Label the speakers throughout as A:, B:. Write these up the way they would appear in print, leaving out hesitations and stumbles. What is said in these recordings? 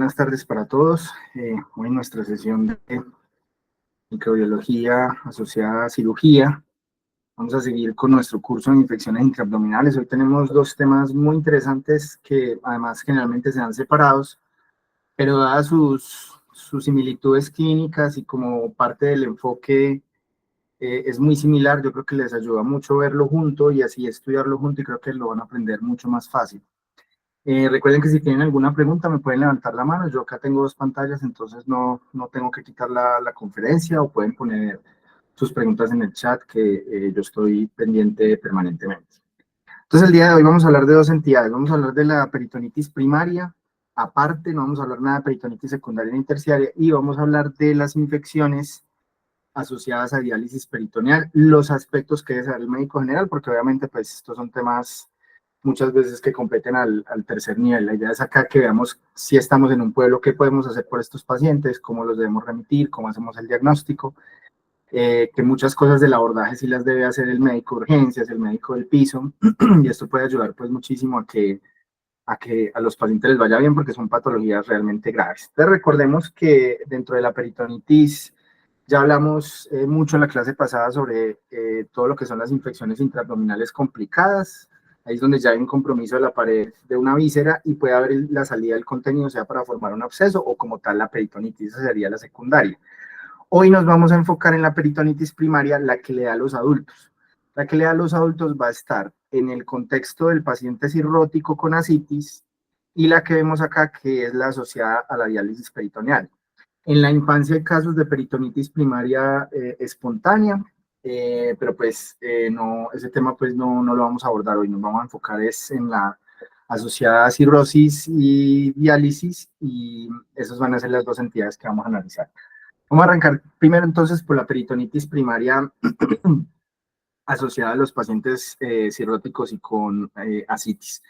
A: buenas tardes para todos. Hoy en nuestra sesión de microbiología asociada a cirugía, vamos a seguir con nuestro curso de infecciones intraabdominales. Hoy tenemos dos temas muy interesantes que además generalmente se dan separados, pero dadas sus similitudes clínicas y como parte del enfoque es muy similar, yo creo que les ayuda mucho verlo junto y así estudiarlo junto y creo que lo van a aprender mucho más fácil. Recuerden que si tienen alguna pregunta me pueden levantar la mano. Yo acá tengo dos pantallas, entonces no tengo que quitar la conferencia, o pueden poner sus preguntas en el chat que yo estoy pendiente permanentemente. Entonces el día de hoy vamos a hablar de dos entidades. Vamos a hablar de la peritonitis primaria, aparte no vamos a hablar nada de peritonitis secundaria ni terciaria, y vamos a hablar de las infecciones asociadas a diálisis peritoneal, los aspectos que debe saber el médico general, porque obviamente pues estos son temas muchas veces que competen al tercer nivel. La idea es acá que veamos si estamos en un pueblo, qué podemos hacer por estos pacientes, cómo los debemos remitir, cómo hacemos el diagnóstico, que muchas cosas del abordaje sí las debe hacer el médico de urgencias, el médico del piso, y esto puede ayudar pues muchísimo a que a los pacientes les vaya bien porque son patologías realmente graves. Entonces recordemos que dentro de la peritonitis ya hablamos mucho en la clase pasada sobre todo lo que son las infecciones intraabdominales complicadas. Ahí es donde ya hay un compromiso de la pared de una víscera y puede haber la salida del contenido, sea para formar un absceso o como tal la peritonitis, esa sería la secundaria. Hoy nos vamos a enfocar en la peritonitis primaria, la que le da a los adultos. La que le da a los adultos va a estar en el contexto del paciente cirrótico con ascitis y la que vemos acá que es la asociada a la diálisis peritoneal. En la infancia hay casos de peritonitis primaria espontánea, pero pues no, ese tema pues no lo vamos a abordar hoy, nos vamos a enfocar es en la asociada a cirrosis y diálisis, y esas van a ser las dos entidades que vamos a analizar. Vamos a arrancar primero entonces por la peritonitis primaria asociada a los pacientes cirróticos y con ascitis.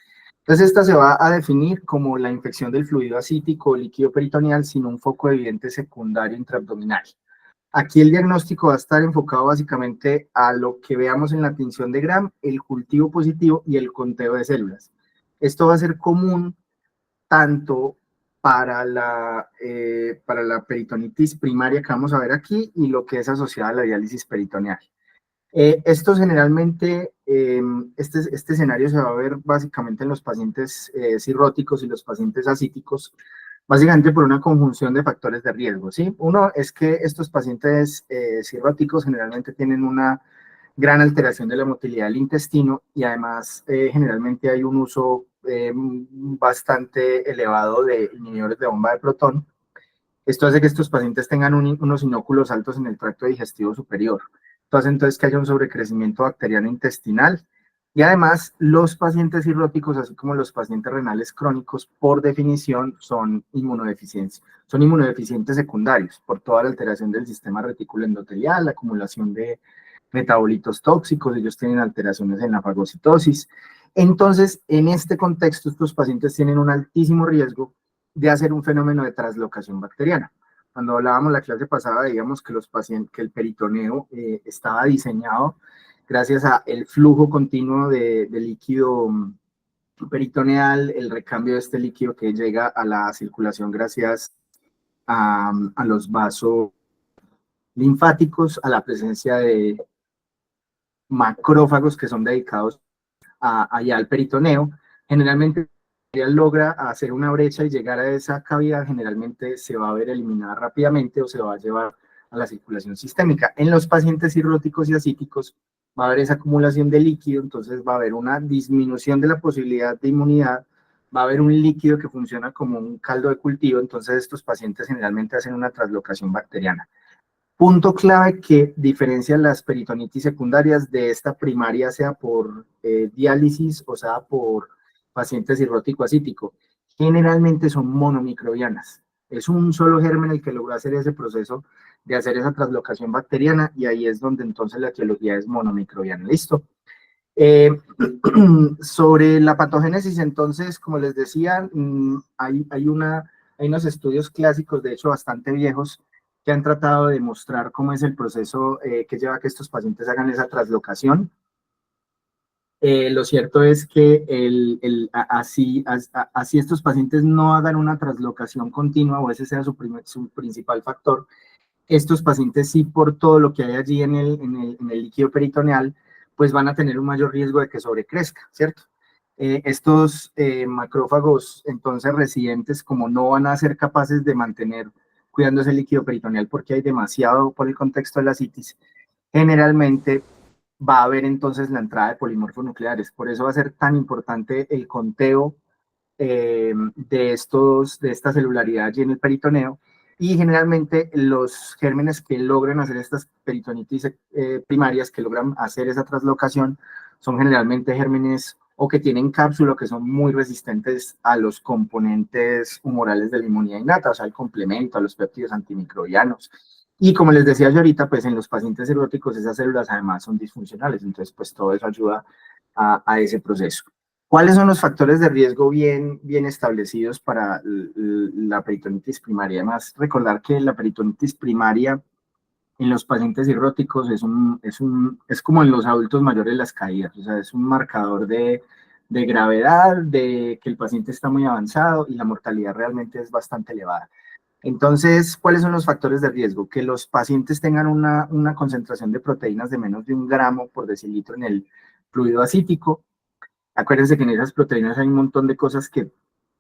A: Entonces esta se va a definir como la infección del fluido ascítico o líquido peritoneal sin un foco evidente secundario intraabdominal. Aquí el diagnóstico va a estar enfocado básicamente a lo que veamos en la tinción de Gram, el cultivo positivo y el conteo de células. Esto va a ser común tanto para la peritonitis primaria que vamos a ver aquí y lo que es asociada a la diálisis peritoneal. Esto generalmente, este escenario se va a ver básicamente en los pacientes cirróticos y los pacientes ascíticos, básicamente por una conjunción de factores de riesgo, ¿sí? Uno es que estos pacientes cirróticos generalmente tienen una gran alteración de la motilidad del intestino y además generalmente hay un uso bastante elevado de inhibidores de bomba de Proton. Esto hace que estos pacientes tengan unos inóculos altos en el tracto digestivo superior. Esto hace entonces que haya un sobrecrecimiento bacteriano intestinal. Y además, los pacientes cirróticos, así como los pacientes renales crónicos, por definición, son inmunodeficientes. Son inmunodeficientes secundarios por toda la alteración del sistema retículo endotelial, la acumulación de metabolitos tóxicos, ellos tienen alteraciones en la fagocitosis. Entonces, en este contexto, estos pacientes tienen un altísimo riesgo de hacer un fenómeno de translocación bacteriana. Cuando hablábamos la clase pasada, digamos que que el peritoneo estaba diseñado gracias al flujo continuo de líquido peritoneal, el recambio de este líquido que llega a la circulación gracias a los vasos linfáticos, a la presencia de macrófagos que son dedicados allá al peritoneo. Generalmente logra hacer una brecha y llegar a esa cavidad, generalmente se va a ver eliminada rápidamente o se va a llevar a la circulación sistémica. En los pacientes cirróticos y ascíticos va a haber esa acumulación de líquido, entonces va a haber una disminución de la posibilidad de inmunidad, va a haber un líquido que funciona como un caldo de cultivo, entonces estos pacientes generalmente hacen una translocación bacteriana. Punto clave que diferencia las peritonitis secundarias de esta primaria, sea por diálisis o sea por pacientes cirrótico-ascítico. Generalmente son monomicrobianas. Es un solo germen el que logra hacer ese proceso de hacer esa translocación bacteriana y ahí es donde entonces la etiología es monomicrobiana. ¿Listo? Sobre la patogénesis, entonces, como les decía, hay unos estudios clásicos, de hecho bastante viejos, que han tratado de demostrar cómo es el proceso que lleva a que estos pacientes hagan esa translocación. Lo cierto es que así estos pacientes no hagan una translocación continua, o ese sea su principal factor, estos pacientes sí, por todo lo que hay allí en el líquido peritoneal, pues van a tener un mayor riesgo de que sobrecrezca, ¿cierto? Estos macrófagos entonces residentes, como no van a ser capaces de mantener cuidando ese líquido peritoneal porque hay demasiado por el contexto de la citis, generalmente va a haber entonces la entrada de polimorfos nucleares. Por eso va a ser tan importante el conteo de esta celularidad allí en el peritoneo, y generalmente los gérmenes que logran hacer estas peritonitis primarias, que logran hacer esa translocación, son generalmente gérmenes o que tienen cápsula, que son muy resistentes a los componentes humorales de la inmunidad innata, o sea, el complemento, a los péptidos antimicrobianos. Y como les decía yo ahorita, pues en los pacientes cirróticos esas células además son disfuncionales, entonces pues todo eso ayuda a ese proceso. ¿Cuáles son los factores de riesgo bien establecidos para la peritonitis primaria? Además, recordar que la peritonitis primaria en los pacientes cirróticos es como en los adultos mayores las caídas, o sea, es un marcador de gravedad, de que el paciente está muy avanzado y la mortalidad realmente es bastante elevada. Entonces, ¿cuáles son los factores de riesgo? Que los pacientes tengan una concentración de proteínas de menos de 1 gramo por decilitro en el fluido asítico. Acuérdense que en esas proteínas hay un montón de cosas que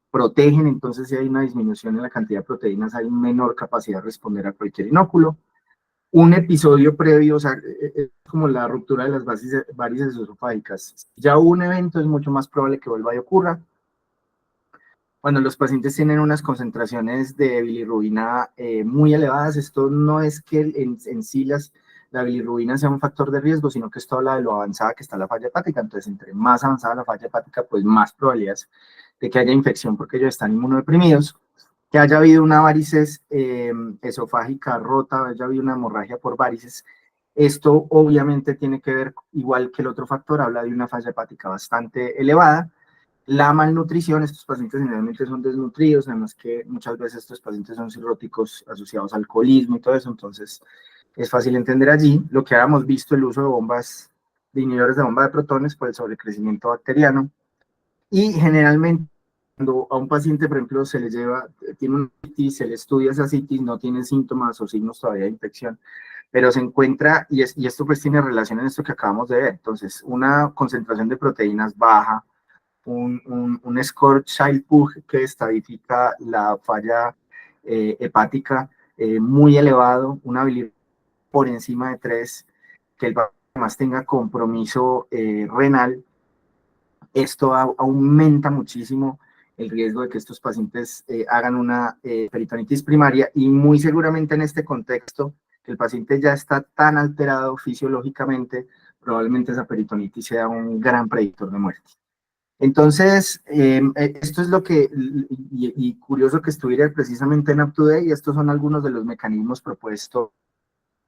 A: protegen, entonces si hay una disminución en la cantidad de proteínas, hay menor capacidad de responder a cualquier inóculo. Un episodio previo, o sea, es como la ruptura de las varices esofágicas. Ya hubo un evento, es mucho más probable que vuelva y ocurra. Cuando los pacientes tienen unas concentraciones de bilirrubina muy elevadas, esto no es que en sí la bilirrubina sea un factor de riesgo, sino que esto habla de lo avanzada que está la falla hepática. Entonces, entre más avanzada la falla hepática, pues más probabilidades de que haya infección porque ellos están inmunodeprimidos, que haya habido una varices esofágica rota, haya habido una hemorragia por varices. Esto obviamente tiene que ver, igual que el otro factor, habla de una falla hepática bastante elevada. La malnutrición, estos pacientes generalmente son desnutridos, además que muchas veces estos pacientes son cirróticos asociados al alcoholismo y todo eso, entonces es fácil entender allí. Lo que habíamos visto, el uso de bombas, de inhibidores de bomba de protones por el sobrecrecimiento bacteriano, y generalmente cuando a un paciente, por ejemplo, se le lleva, tiene una citis, se le estudia esa citis, no tiene síntomas o signos todavía de infección, pero se encuentra, y esto pues tiene relación en esto que acabamos de ver, entonces una concentración de proteínas baja, un score Child-Pugh que estadifica la falla hepática muy elevado, una bilirrubina por encima de 3, que el paciente además tenga compromiso renal. Esto aumenta muchísimo el riesgo de que estos pacientes hagan una peritonitis primaria, y muy seguramente en este contexto, que el paciente ya está tan alterado fisiológicamente, probablemente esa peritonitis sea un gran predictor de muerte. Entonces, esto es lo que, y curioso que estuviera precisamente en UpToDate, y estos son algunos de los mecanismos propuestos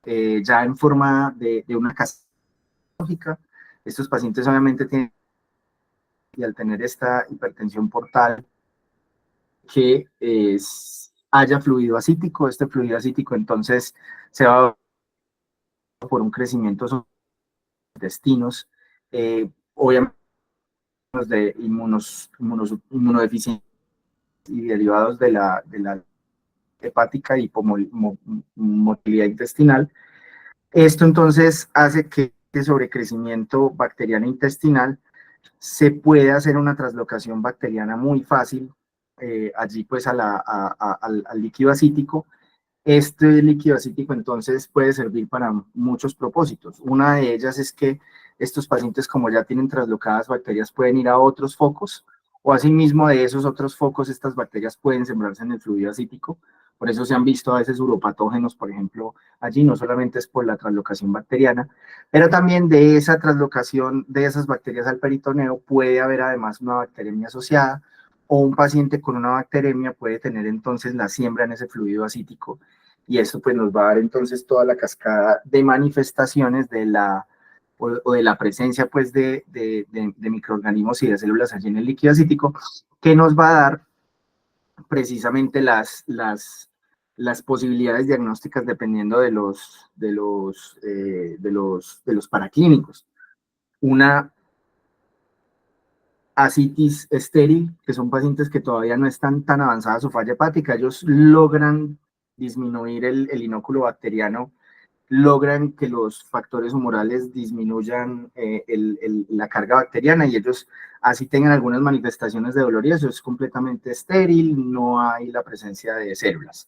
A: ya en forma de una cascada lógica. Estos pacientes obviamente tienen, y al tener esta hipertensión portal, que haya fluido asítico, este fluido asítico entonces se va por un crecimiento de los intestinos, obviamente de inmunodeficiencia y derivados de la hepática y motilidad intestinal. Esto entonces hace que el sobrecrecimiento bacteriano intestinal se puede hacer una translocación bacteriana muy fácil allí pues al líquido acítico. Este líquido acítico entonces puede servir para muchos propósitos. Una de ellas es que estos pacientes, como ya tienen traslocadas bacterias, pueden ir a otros focos, o asimismo de esos otros focos estas bacterias pueden sembrarse en el fluido acítico. Por eso se han visto a veces uropatógenos, por ejemplo, allí. No solamente es por la translocación bacteriana, pero también de esa translocación de esas bacterias al peritoneo puede haber además una bacteremia asociada, o un paciente con una bacteremia puede tener entonces la siembra en ese fluido acítico, y esto pues nos va a dar entonces toda la cascada de manifestaciones de o de la presencia pues de microorganismos y de células allí en el líquido acítico, que nos va a dar precisamente las posibilidades diagnósticas dependiendo de los paraclínicos. Una ascitis estéril, que son pacientes que todavía no están tan avanzada su falla hepática, ellos logran disminuir el inóculo bacteriano, logran que los factores humorales disminuyan la carga bacteriana y ellos así tengan algunas manifestaciones de dolor y eso es completamente estéril, no hay la presencia de células.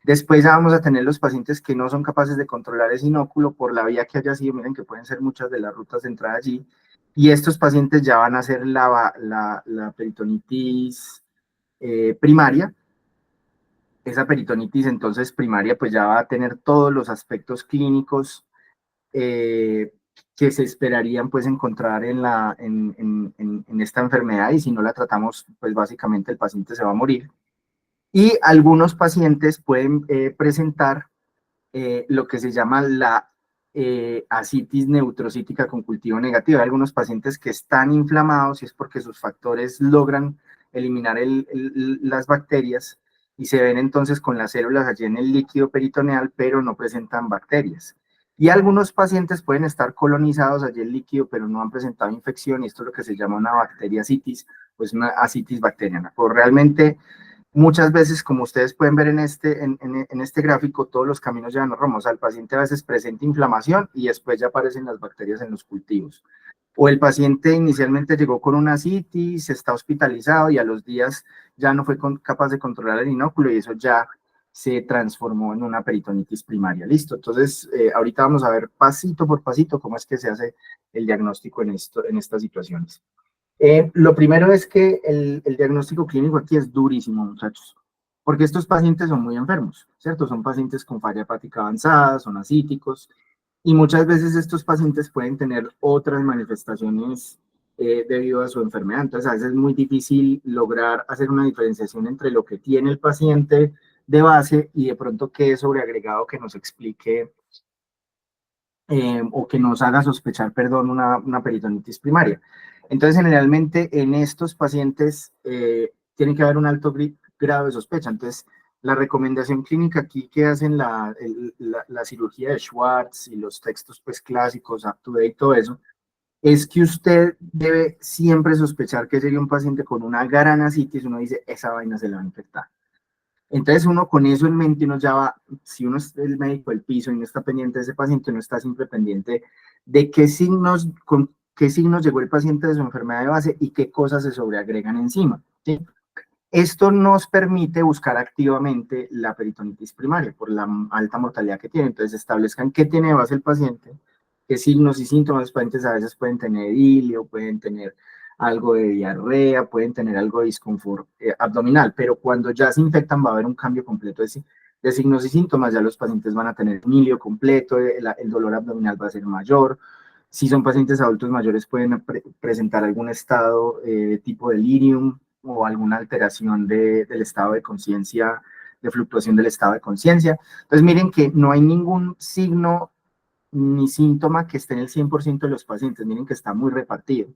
A: Después vamos a tener los pacientes que no son capaces de controlar ese inóculo por la vía que haya sido, miren que pueden ser muchas de las rutas de entrada allí, y estos pacientes ya van a hacer la peritonitis primaria. Esa peritonitis entonces primaria pues ya va a tener todos los aspectos clínicos que se esperarían pues encontrar en esta enfermedad, y si no la tratamos pues básicamente el paciente se va a morir. Y algunos pacientes pueden presentar lo que se llama la ascitis neutrocítica con cultivo negativo. Hay algunos pacientes que están inflamados y es porque sus factores logran eliminar las bacterias y se ven entonces con las células allí en el líquido peritoneal, pero no presentan bacterias. Y algunos pacientes pueden estar colonizados allí el líquido, pero no han presentado infección, y esto es lo que se llama una bacteriacitis, pues una ascitis bacteriana. Pues realmente muchas veces, como ustedes pueden ver en este gráfico, todos los caminos llevan a Roma. O sea, el paciente a veces presenta inflamación y después ya aparecen las bacterias en los cultivos. O el paciente inicialmente llegó con una ascitis, está hospitalizado y a los días ya no fue capaz de controlar el inóculo y eso ya se transformó en una peritonitis primaria. Listo. Entonces, ahorita vamos a ver pasito por pasito cómo es que se hace el diagnóstico en estas situaciones. Lo primero es que el diagnóstico clínico aquí es durísimo, muchachos, porque estos pacientes son muy enfermos, ¿cierto? Son pacientes con falla hepática avanzada, son ascíticos, y muchas veces estos pacientes pueden tener otras manifestaciones debido a su enfermedad. Entonces, a veces es muy difícil lograr hacer una diferenciación entre lo que tiene el paciente de base y de pronto qué es sobreagregado que nos explique o que nos haga sospechar, perdón, una peritonitis primaria. Entonces, generalmente en estos pacientes tiene que haber un alto grado de sospecha. Entonces, la recomendación clínica aquí que hacen la cirugía de Schwartz y los textos pues clásicos, UpToDate y todo eso, es que usted debe siempre sospechar que llegue un paciente con una gran ascitis, uno dice, esa vaina se le va a infectar. Entonces uno con eso en mente, uno ya va, si uno es el médico del piso y no está pendiente de ese paciente, uno está siempre pendiente de con qué signos llegó el paciente de su enfermedad de base y qué cosas se sobreagregan encima, ¿sí? Esto nos permite buscar activamente la peritonitis primaria por la alta mortalidad que tiene. Entonces establezcan qué tiene de base el paciente, qué signos y síntomas. Los pacientes a veces pueden tener edilio, pueden tener algo de diarrea, pueden tener algo de disconfort abdominal, pero cuando ya se infectan va a haber un cambio completo de signos y síntomas. Ya los pacientes van a tener un hilio completo, el dolor abdominal va a ser mayor. Si son pacientes adultos mayores pueden presentar algún estado de tipo delirium o alguna alteración del estado de conciencia, de fluctuación del estado de conciencia. Entonces miren que no hay ningún signo ni síntoma que esté en el 100% de los pacientes, miren que está muy repartido.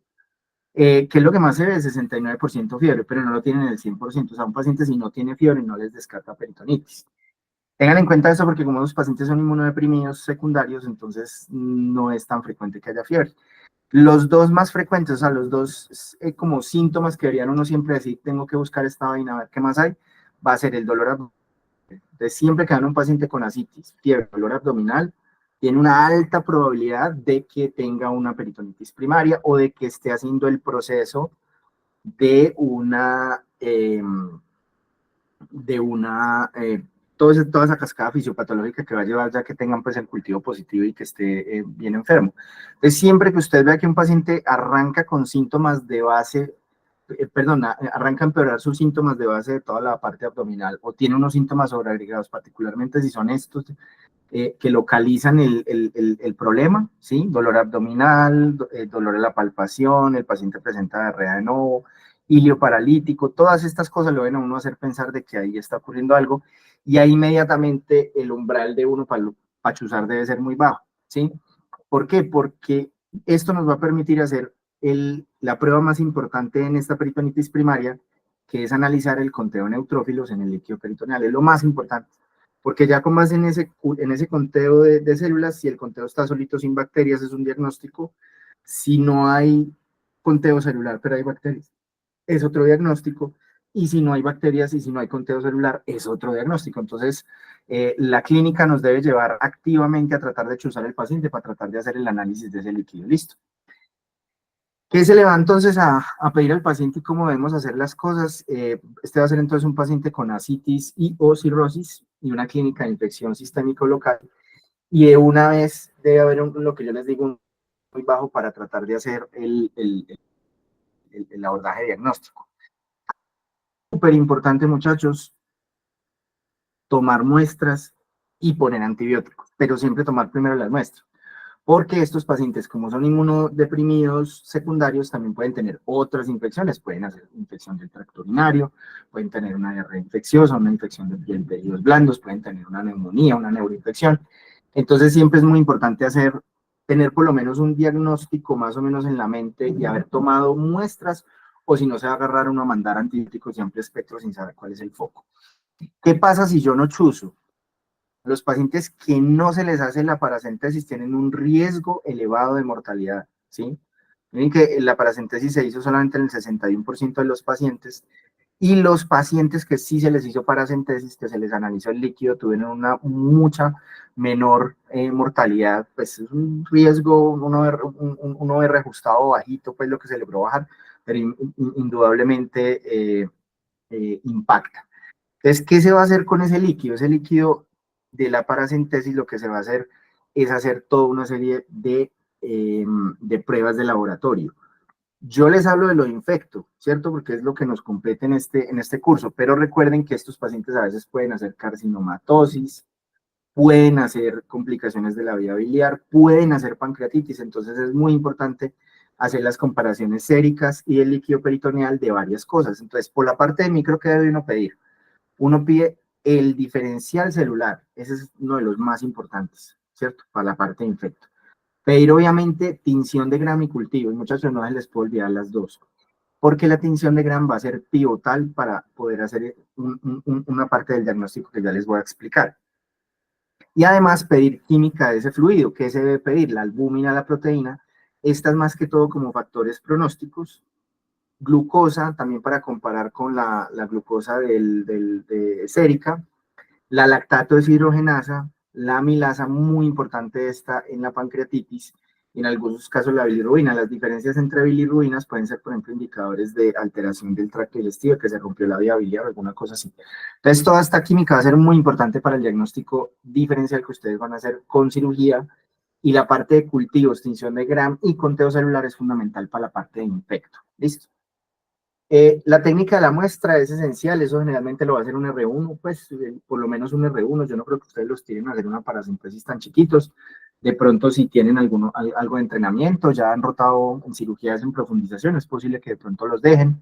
A: ¿Qué es lo que más se ve? 69% fiebre, pero no lo tienen en el 100%. O sea, un paciente si no tiene fiebre no les descarta peritonitis. Tengan en cuenta eso porque como los pacientes son inmunodeprimidos secundarios, entonces no es tan frecuente que haya fiebre. Los dos más frecuentes, o sea, los dos como síntomas que deberían uno siempre decir, tengo que buscar esta vaina, a ver qué más hay, va a ser el dolor abdominal. Entonces, siempre que haya un paciente con ascitis, fiebre, dolor abdominal, tiene una alta probabilidad de que tenga una peritonitis primaria o de que esté haciendo el proceso de toda esa cascada fisiopatológica que va a llevar ya que tengan pues el cultivo positivo y que esté bien enfermo. Entonces, siempre que usted vea que un paciente arranca con síntomas de base, arranca a empeorar sus síntomas de base de toda la parte abdominal o tiene unos síntomas sobreagregados, particularmente si son estos que localizan el problema, ¿sí? Dolor abdominal, dolor en la palpación, el paciente presenta diarrea de nuevo, hilio paralítico, todas estas cosas lo ven a uno hacer pensar de que ahí está ocurriendo algo y ahí inmediatamente el umbral de uno para chuzar debe ser muy bajo, ¿sí? ¿Por qué? Porque esto nos va a permitir hacer la prueba más importante en esta peritonitis primaria, que es analizar el conteo de neutrófilos en el líquido peritoneal, es lo más importante. Porque ya con base en ese conteo de células, si el conteo está solito sin bacterias, es un diagnóstico. Si no hay conteo celular, pero hay bacterias. Es otro diagnóstico. Y si no hay bacterias y si no hay conteo celular, es otro diagnóstico. Entonces, la clínica nos debe llevar activamente a tratar de chuzar el paciente para tratar de hacer el análisis de ese líquido. Listo. ¿Qué se le va entonces a pedir al paciente y cómo debemos hacer las cosas? Este va a ser entonces un paciente con ascitis y o cirrosis y una clínica de infección sistémico local. Y de una vez debe haber lo que yo les digo, un muy bajo para tratar de hacer el abordaje diagnóstico. Súper importante, muchachos, tomar muestras y poner antibióticos, pero siempre tomar primero las muestras. Porque estos pacientes, como son inmunodeprimidos secundarios, también pueden tener otras infecciones, pueden hacer infección del tracto urinario, pueden tener una diarrea infecciosa, una infección de piel de tejidos blandos, pueden tener una neumonía, una neuroinfección. Entonces siempre es muy importante tener por lo menos un diagnóstico más o menos en la mente y haber tomado muestras, o si no se va a agarrar uno a mandar antibióticos de amplio espectro sin saber cuál es el foco. ¿Qué pasa si yo no chuzo? Los pacientes que no se les hace la paracentesis tienen un riesgo elevado de mortalidad, ¿sí? Miren que la paracentesis se hizo solamente en el 61% de los pacientes, y los pacientes que sí se les hizo paracentesis, que se les analizó el líquido, tuvieron una mucha menor mortalidad. Pues es un riesgo, un OR ajustado bajito, pues lo que se logró bajar, pero indudablemente impacta. Entonces, ¿qué se va a hacer con ese líquido? Ese líquido de la paracentesis, lo que se va a hacer es hacer toda una serie de pruebas de laboratorio. Yo les hablo de lo infecto, ¿cierto? Porque es lo que nos compete en este curso, pero recuerden que estos pacientes a veces pueden hacer carcinomatosis, pueden hacer complicaciones de la vía biliar, pueden hacer pancreatitis. Entonces es muy importante hacer las comparaciones séricas y el líquido peritoneal de varias cosas. Entonces, por la parte de micro, ¿qué debe uno pedir? Uno pide el diferencial celular, ese es uno de los más importantes, ¿cierto? Para la parte de infecto. Pedir obviamente tinción de Gram y cultivo, y muchachos no se les puede olvidar las dos, porque la tinción de Gram va a ser pivotal para poder hacer una parte del diagnóstico que ya les voy a explicar. Y además pedir química de ese fluido. ¿Qué se debe pedir? La albúmina, la proteína, estas más que todo como factores pronósticos, glucosa, también para comparar con la glucosa de sérica, la lactato deshidrogenasa, la amilasa, muy importante esta en la pancreatitis, y en algunos casos la bilirrubina. Las diferencias entre bilirrubinas pueden ser, por ejemplo, indicadores de alteración del tracto digestivo, que se rompió la vía biliar o alguna cosa así. Entonces, toda esta química va a ser muy importante para el diagnóstico diferencial que ustedes van a hacer con cirugía, y la parte de cultivo, extinción de Gram y conteo celular es fundamental para la parte de infecto. ¿Listo? La técnica de la muestra es esencial, eso generalmente lo va a hacer un R1, pues por lo menos un R1, yo no creo que ustedes los tienen a hacer una paracentesis tan chiquitos. De pronto si tienen algo de entrenamiento, ya han rotado en cirugías en profundización, es posible que de pronto los dejen.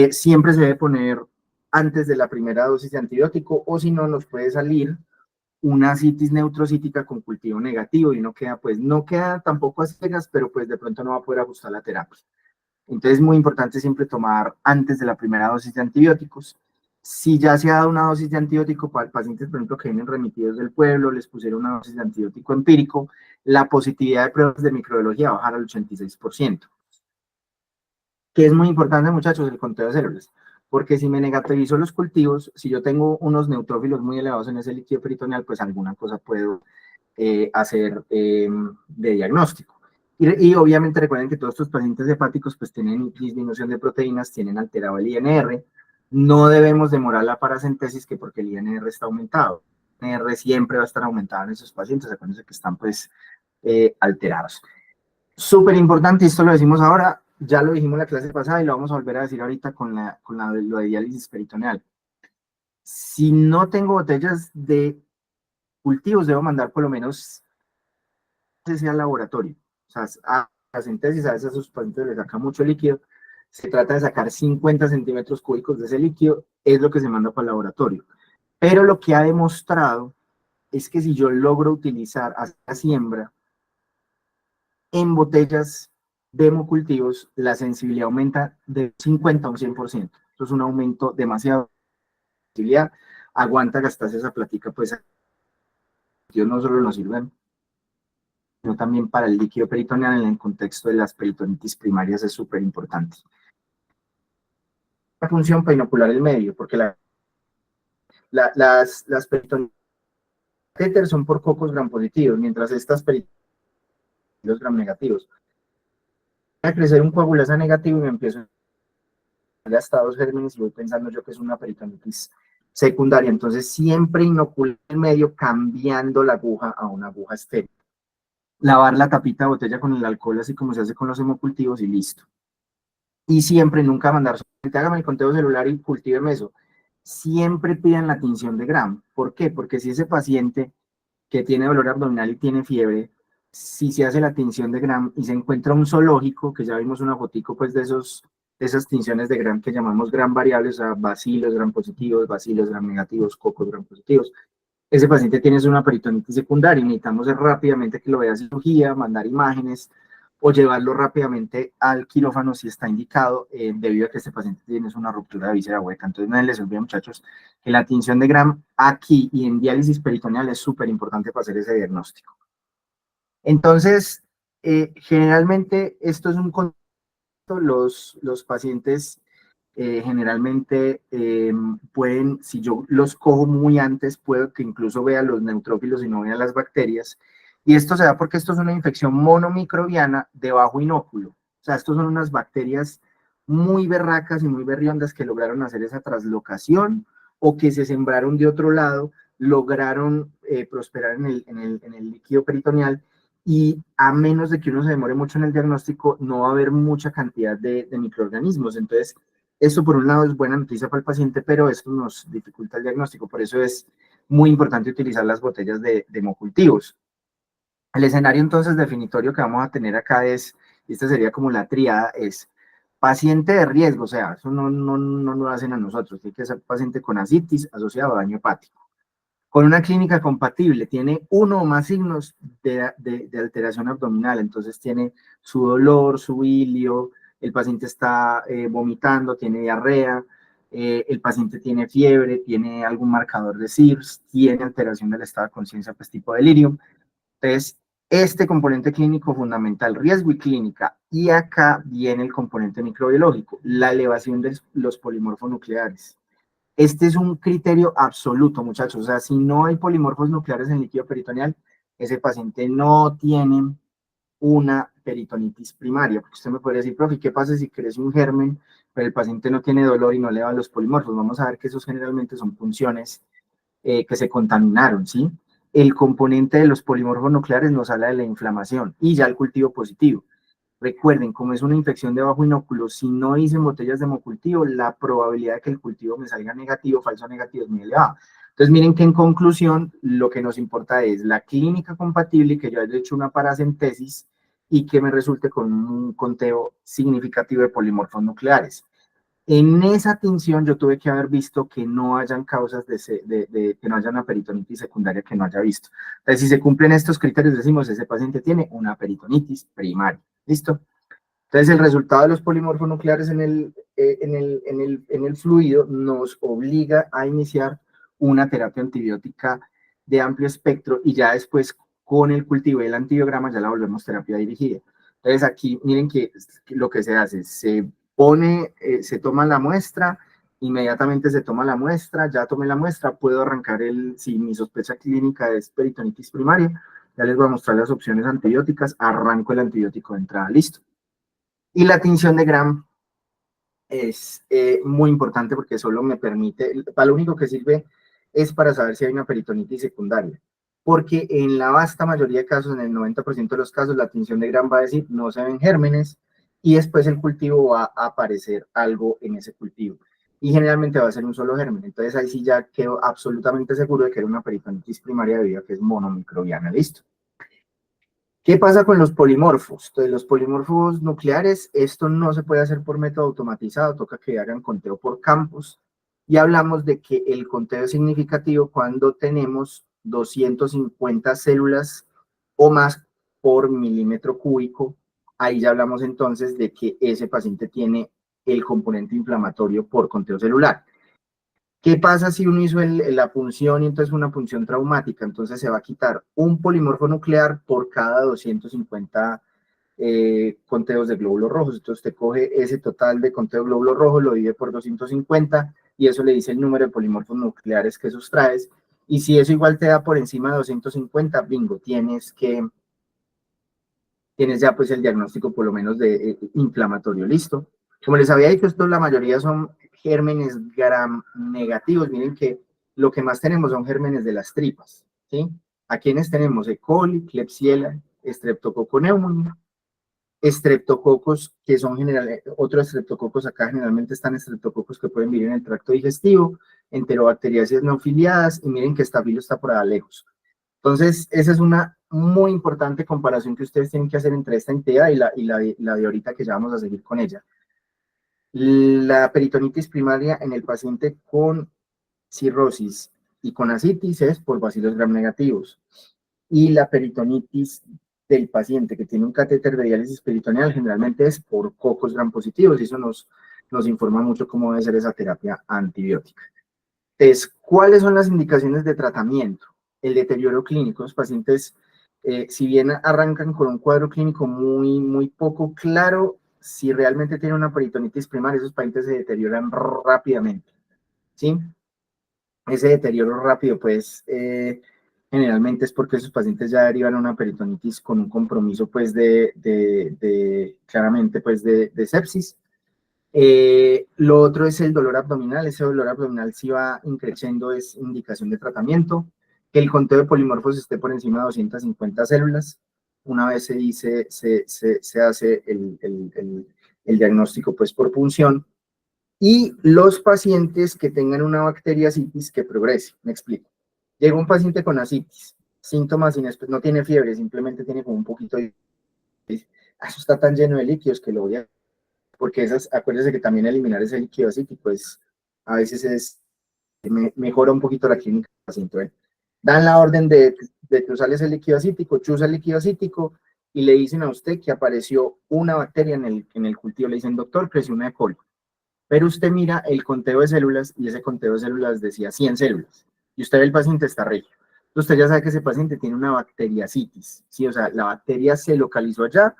A: Siempre se debe poner antes de la primera dosis de antibiótico, o si no nos puede salir una citis neutrocítica con cultivo negativo y no queda tampoco a ciegas, pero pues de pronto no va a poder ajustar la terapia. Entonces es muy importante siempre tomar antes de la primera dosis de antibióticos. Si ya se ha dado una dosis de antibiótico para pacientes, por ejemplo, que vienen remitidos del pueblo, les pusieron una dosis de antibiótico empírico, la positividad de pruebas de microbiología va a bajar al 86%. Que es muy importante, muchachos, el conteo de células. Porque si me negativizo los cultivos, si yo tengo unos neutrófilos muy elevados en ese líquido peritoneal, pues alguna cosa puedo hacer de diagnóstico. Y obviamente recuerden que todos estos pacientes hepáticos pues tienen disminución de proteínas, tienen alterado el INR. No debemos demorar la paracentesis, que porque el INR está aumentado. El INR siempre va a estar aumentado en esos pacientes, acuérdense que están pues alterados. Súper importante, esto lo decimos ahora, ya lo dijimos la clase pasada y lo vamos a volver a decir ahorita con lo de diálisis peritoneal. Si no tengo botellas de cultivos, debo mandar por lo menos ese al laboratorio. O sea, a la síntesis a veces a sus pacientes les saca mucho líquido. Se trata de sacar 50 centímetros cúbicos de ese líquido, es lo que se manda para el laboratorio. Pero lo que ha demostrado es que si yo logro utilizar hasta siembra en botellas de hemocultivos, la sensibilidad aumenta de 50 a un 100%. Eso es un aumento demasiado de sensibilidad. Aguanta gastarse esa platica, pues Dios no solo nos sirven sino también para el líquido peritoneal en el contexto de las peritonitis primarias es súper importante. La función para inocular el medio, porque las peritonitis son por cocos gram positivos, mientras estas peritonitis gram negativos. Voy a crecer un coagulasa negativo y me empiezo a hasta 2 gérmenes y voy pensando yo que es una peritonitis secundaria. Entonces siempre inocular el medio cambiando la aguja a una aguja estéril. Lavar la tapita de botella con el alcohol, así como se hace con los hemocultivos, y listo. Y siempre, nunca mandar, hágame el conteo celular y cultíveme eso. Siempre pidan la tinción de Gram. ¿Por qué? Porque si ese paciente que tiene dolor abdominal y tiene fiebre, si se hace la tinción de Gram y se encuentra un zoológico, que ya vimos una fotico pues de esas tinciones de Gram que llamamos Gram variables, o sea, bacilos Gram positivos, bacilos Gram negativos, cocos Gram positivos, ese paciente tiene una peritonitis secundaria y necesitamos rápidamente que lo vea a cirugía, mandar imágenes o llevarlo rápidamente al quirófano si está indicado, debido a que este paciente tiene una ruptura de víscera hueca. Entonces no les olvide, muchachos, que la tinción de Gram aquí y en diálisis peritoneal es súper importante para hacer ese diagnóstico. Entonces, generalmente esto es un concepto, los pacientes generalmente pueden, si yo los cojo muy antes, puedo que incluso vea los neutrófilos y no vea las bacterias. Y esto se da porque esto es una infección monomicrobiana de bajo inóculo. O sea, estos son unas bacterias muy berracas y muy berriondas que lograron hacer esa traslocación o que se sembraron de otro lado, lograron prosperar en el líquido peritoneal, y a menos de que uno se demore mucho en el diagnóstico, no va a haber mucha cantidad de microorganismos. Entonces, esto por un lado es buena noticia para el paciente, pero esto nos dificulta el diagnóstico. Por eso es muy importante utilizar las botellas de hemocultivos. El escenario entonces definitorio que vamos a tener acá es, y esta sería como la tríada, es paciente de riesgo, o sea, eso no lo hacen a nosotros, tiene que ser paciente con ascitis asociado a daño hepático, con una clínica compatible, tiene uno o más signos de alteración abdominal, entonces tiene su dolor, su ilio, el paciente está vomitando, tiene diarrea, el paciente tiene fiebre, tiene algún marcador de SIRS, tiene alteración del estado de conciencia, pues tipo delirium. Entonces, este componente clínico fundamental, riesgo y clínica, y acá viene el componente microbiológico, la elevación de los polimorfos nucleares. Este es un criterio absoluto, muchachos. O sea, si no hay polimorfos nucleares en el líquido peritoneal, ese paciente no tiene una peritonitis primaria. Porque usted me podría decir, profe, ¿qué pasa si crece un germen, pero el paciente no tiene dolor y no eleva los polimorfos? Vamos a ver que esos generalmente son funciones que se contaminaron, ¿sí? El componente de los polimorfos nucleares nos habla de la inflamación y ya el cultivo positivo. Recuerden, como es una infección de bajo inóculo, si no hice botellas de hemocultivo, la probabilidad de que el cultivo me salga negativo, falso negativo, es muy elevada. Entonces, miren que en conclusión, lo que nos importa es la clínica compatible, que yo haya hecho una paracentesis y que me resulte con un conteo significativo de polimorfos nucleares. En esa tinción yo tuve que haber visto que no hayan causas que no haya una peritonitis secundaria que no haya visto. Entonces, si se cumplen estos criterios, decimos, ese paciente tiene una peritonitis primaria. ¿Listo? Entonces, el resultado de los polimorfos nucleares en el fluido nos obliga a iniciar una terapia antibiótica de amplio espectro y ya después con el cultivo del antibiograma ya la volvemos terapia dirigida. Entonces, aquí miren que lo que se hace, se pone, se toma la muestra, inmediatamente se toma la muestra, ya tomé la muestra, puedo arrancar si mi sospecha clínica es peritonitis primaria, ya les voy a mostrar las opciones antibióticas, arranco el antibiótico de entrada, listo. Y la tinción de Gram es muy importante porque solo me permite, para lo único que sirve es para saber si hay una peritonitis secundaria, porque en la vasta mayoría de casos, en el 90% de los casos, la tinción de Gram va a decir no se ven gérmenes y después el cultivo va a aparecer algo en ese cultivo. Y generalmente va a ser un solo germen. Entonces ahí sí ya quedo absolutamente seguro de que era una peritonitis primaria debido a que es monomicrobiana. Listo. ¿Qué pasa con los polimorfos? Entonces, los polimorfos nucleares, esto no se puede hacer por método automatizado, toca que hagan conteo por campos. Y hablamos de que el conteo es significativo cuando tenemos 250 células o más por milímetro cúbico. Ahí ya hablamos entonces de que ese paciente tiene el componente inflamatorio por conteo celular. ¿Qué pasa si uno hizo la punción y entonces una punción traumática? Entonces se va a quitar un polimorfo nuclear por cada 250 conteos de glóbulos rojos. Entonces usted coge ese total de conteo de glóbulos rojos, lo divide por 250 y eso le dice el número de polimorfos nucleares que sustraes. Y si eso igual te da por encima de 250, bingo, tienes ya pues el diagnóstico por lo menos de inflamatorio, listo. Como les había dicho, esto la mayoría son gérmenes gram negativos. Miren que lo que más tenemos son gérmenes de las tripas, ¿sí? ¿A quiénes tenemos? E. coli, Klebsiella, Streptococcus pneumoniae, estreptococos, que son otros estreptococos, acá generalmente están estreptococos que pueden vivir en el tracto digestivo, enterobacteriáceas no filiadas, y miren que Staphylo está por allá lejos. Entonces, esa es una muy importante comparación que ustedes tienen que hacer entre esta entidad y la de ahorita, que ya vamos a seguir con ella. La peritonitis primaria en el paciente con cirrosis y con ascitis es por bacilos gram negativos. Y la peritonitis del paciente que tiene un catéter de diálisis peritoneal generalmente es por cocos gram positivos, y eso nos informa mucho cómo debe ser esa terapia antibiótica. Entonces, ¿cuáles son las indicaciones de tratamiento? El deterioro clínico. Los pacientes, si bien arrancan con un cuadro clínico muy poco claro, si realmente tienen una peritonitis primaria, esos pacientes se deterioran rápidamente, ¿sí? Ese deterioro rápido, pues, generalmente es porque esos pacientes ya derivan a una peritonitis con un compromiso, pues, claramente, pues, de sepsis. Lo otro es el dolor abdominal. Ese dolor abdominal, si va increciendo, es indicación de tratamiento. Que el conteo de polimorfos esté por encima de 250 células. Una vez se hace el diagnóstico, pues, por punción. Y los pacientes que tengan una bacteriacitis que progrese. Me explico. Llega un paciente con ascitis, síntomas no tiene fiebre, simplemente tiene como un poquito de... Eso está tan lleno de líquidos que lo voy a... Porque acuérdense que también eliminar ese líquido acítico, pues a veces mejora un poquito la clínica del paciente. Dan la orden de que usar ese líquido acítico, chusa el líquido acítico y le dicen a usted que apareció una bacteria en el cultivo. Le dicen, doctor, creció una E. coli. Pero usted mira el conteo de células y ese conteo de células decía 100 células. Y usted ve el paciente está regio. Usted ya sabe que ese paciente tiene una bacteriacitis. Sí, o sea, la bacteria se localizó allá,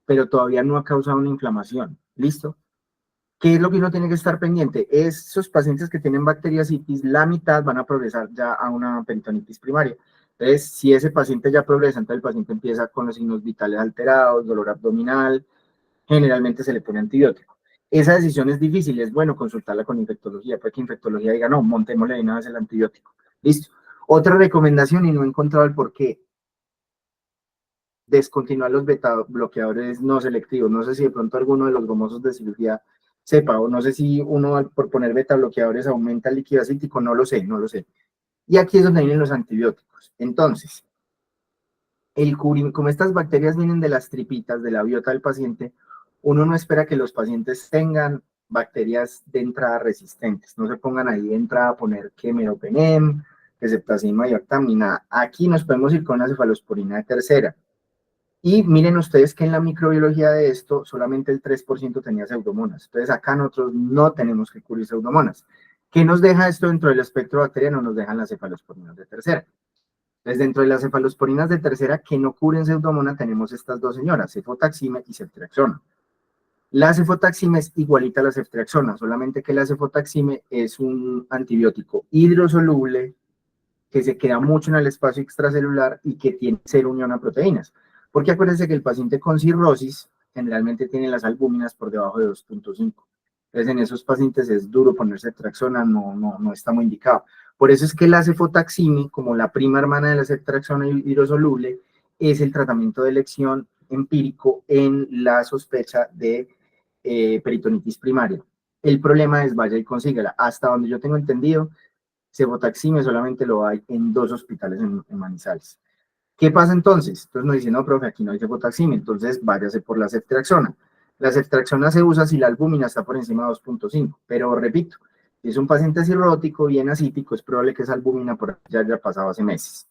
A: pero todavía no ha causado una inflamación. ¿Listo? ¿Qué es lo que uno tiene que estar pendiente? Esos pacientes que tienen bacteriacitis, la mitad van a progresar ya a una peritonitis primaria. Entonces, si ese paciente ya progresa, entonces el paciente empieza con los signos vitales alterados, dolor abdominal, generalmente se le pone antibiótico. Esa decisión es difícil, es bueno consultarla con infectología, para que infectología diga, no, montémosle de una vez el antibiótico. Listo. Otra recomendación, y no he encontrado el por qué, descontinuar los beta bloqueadores no selectivos. No sé si de pronto alguno de los gomosos de cirugía sepa, o no sé si uno por poner beta bloqueadores aumenta el líquido acítico, no lo sé, no lo sé. Y aquí es donde vienen los antibióticos. Entonces, como estas bacterias vienen de las tripitas, de la biota del paciente, uno no espera que los pacientes tengan bacterias de entrada resistentes. No se pongan ahí de entrada a poner que meropenem, que septacima y actam, ni nada. Aquí nos podemos ir con la cefalosporina de tercera. Y miren ustedes que en la microbiología de esto solamente el 3% tenía pseudomonas. Entonces acá nosotros no tenemos que cubrir pseudomonas. ¿Qué nos deja esto dentro del espectro bacteriano? Nos dejan las cefalosporinas de tercera. Entonces dentro de las cefalosporinas de tercera que no cubren pseudomona tenemos estas dos señoras, cefotaxime y ceftriaxona. La cefotaxime es igualita a la ceftriaxona, solamente que la cefotaxime es un antibiótico hidrosoluble que se queda mucho en el espacio extracelular y que tiene cero unión a proteínas. Porque acuérdense que el paciente con cirrosis generalmente tiene las albúminas por debajo de 2.5. Entonces, en esos pacientes es duro ponerse ceftriaxona, no está muy indicado. Por eso es que la cefotaxime, como la prima hermana de la ceftriaxona hidrosoluble, es el tratamiento de elección empírico en la sospecha de peritonitis primaria. El problema es vaya y consíguela. Hasta donde yo tengo entendido, cefotaxime solamente lo hay en 2 hospitales en Manizales. ¿Qué pasa entonces? Entonces nos dicen, no, profe, aquí no hay cefotaxime, entonces váyase por la ceftriaxona. La ceftriaxona se usa si la albúmina está por encima de 2.5, pero repito, si es un paciente cirrótico, bien acítico, es probable que esa albúmina por ya haya pasado hace meses.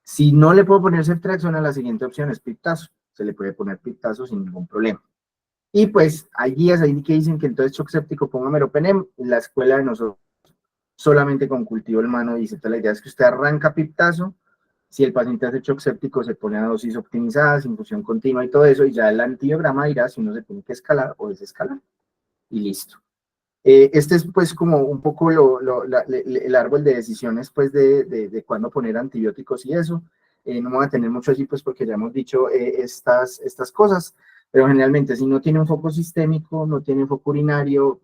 A: Si no le puedo poner ceftriaxona, la siguiente opción es piptazo. Se le puede poner piptazo sin ningún problema. Y pues hay guías ahí que dicen que entonces shock séptico ponga meropenem. La escuela de nosotros solamente con cultivo en mano. Dice, entonces la idea es que usted arranca piptazo, si el paciente hace shock séptico se pone a dosis optimizadas, infusión continua y todo eso, y ya el antibiograma dirá si uno se tiene que escalar o desescalar, y listo. Este es pues como un poco el árbol de decisiones pues de cuándo poner antibióticos y eso. No me voy a tener mucho allí pues porque ya hemos dicho estas cosas, pero generalmente si no tiene un foco sistémico, no tiene un foco urinario,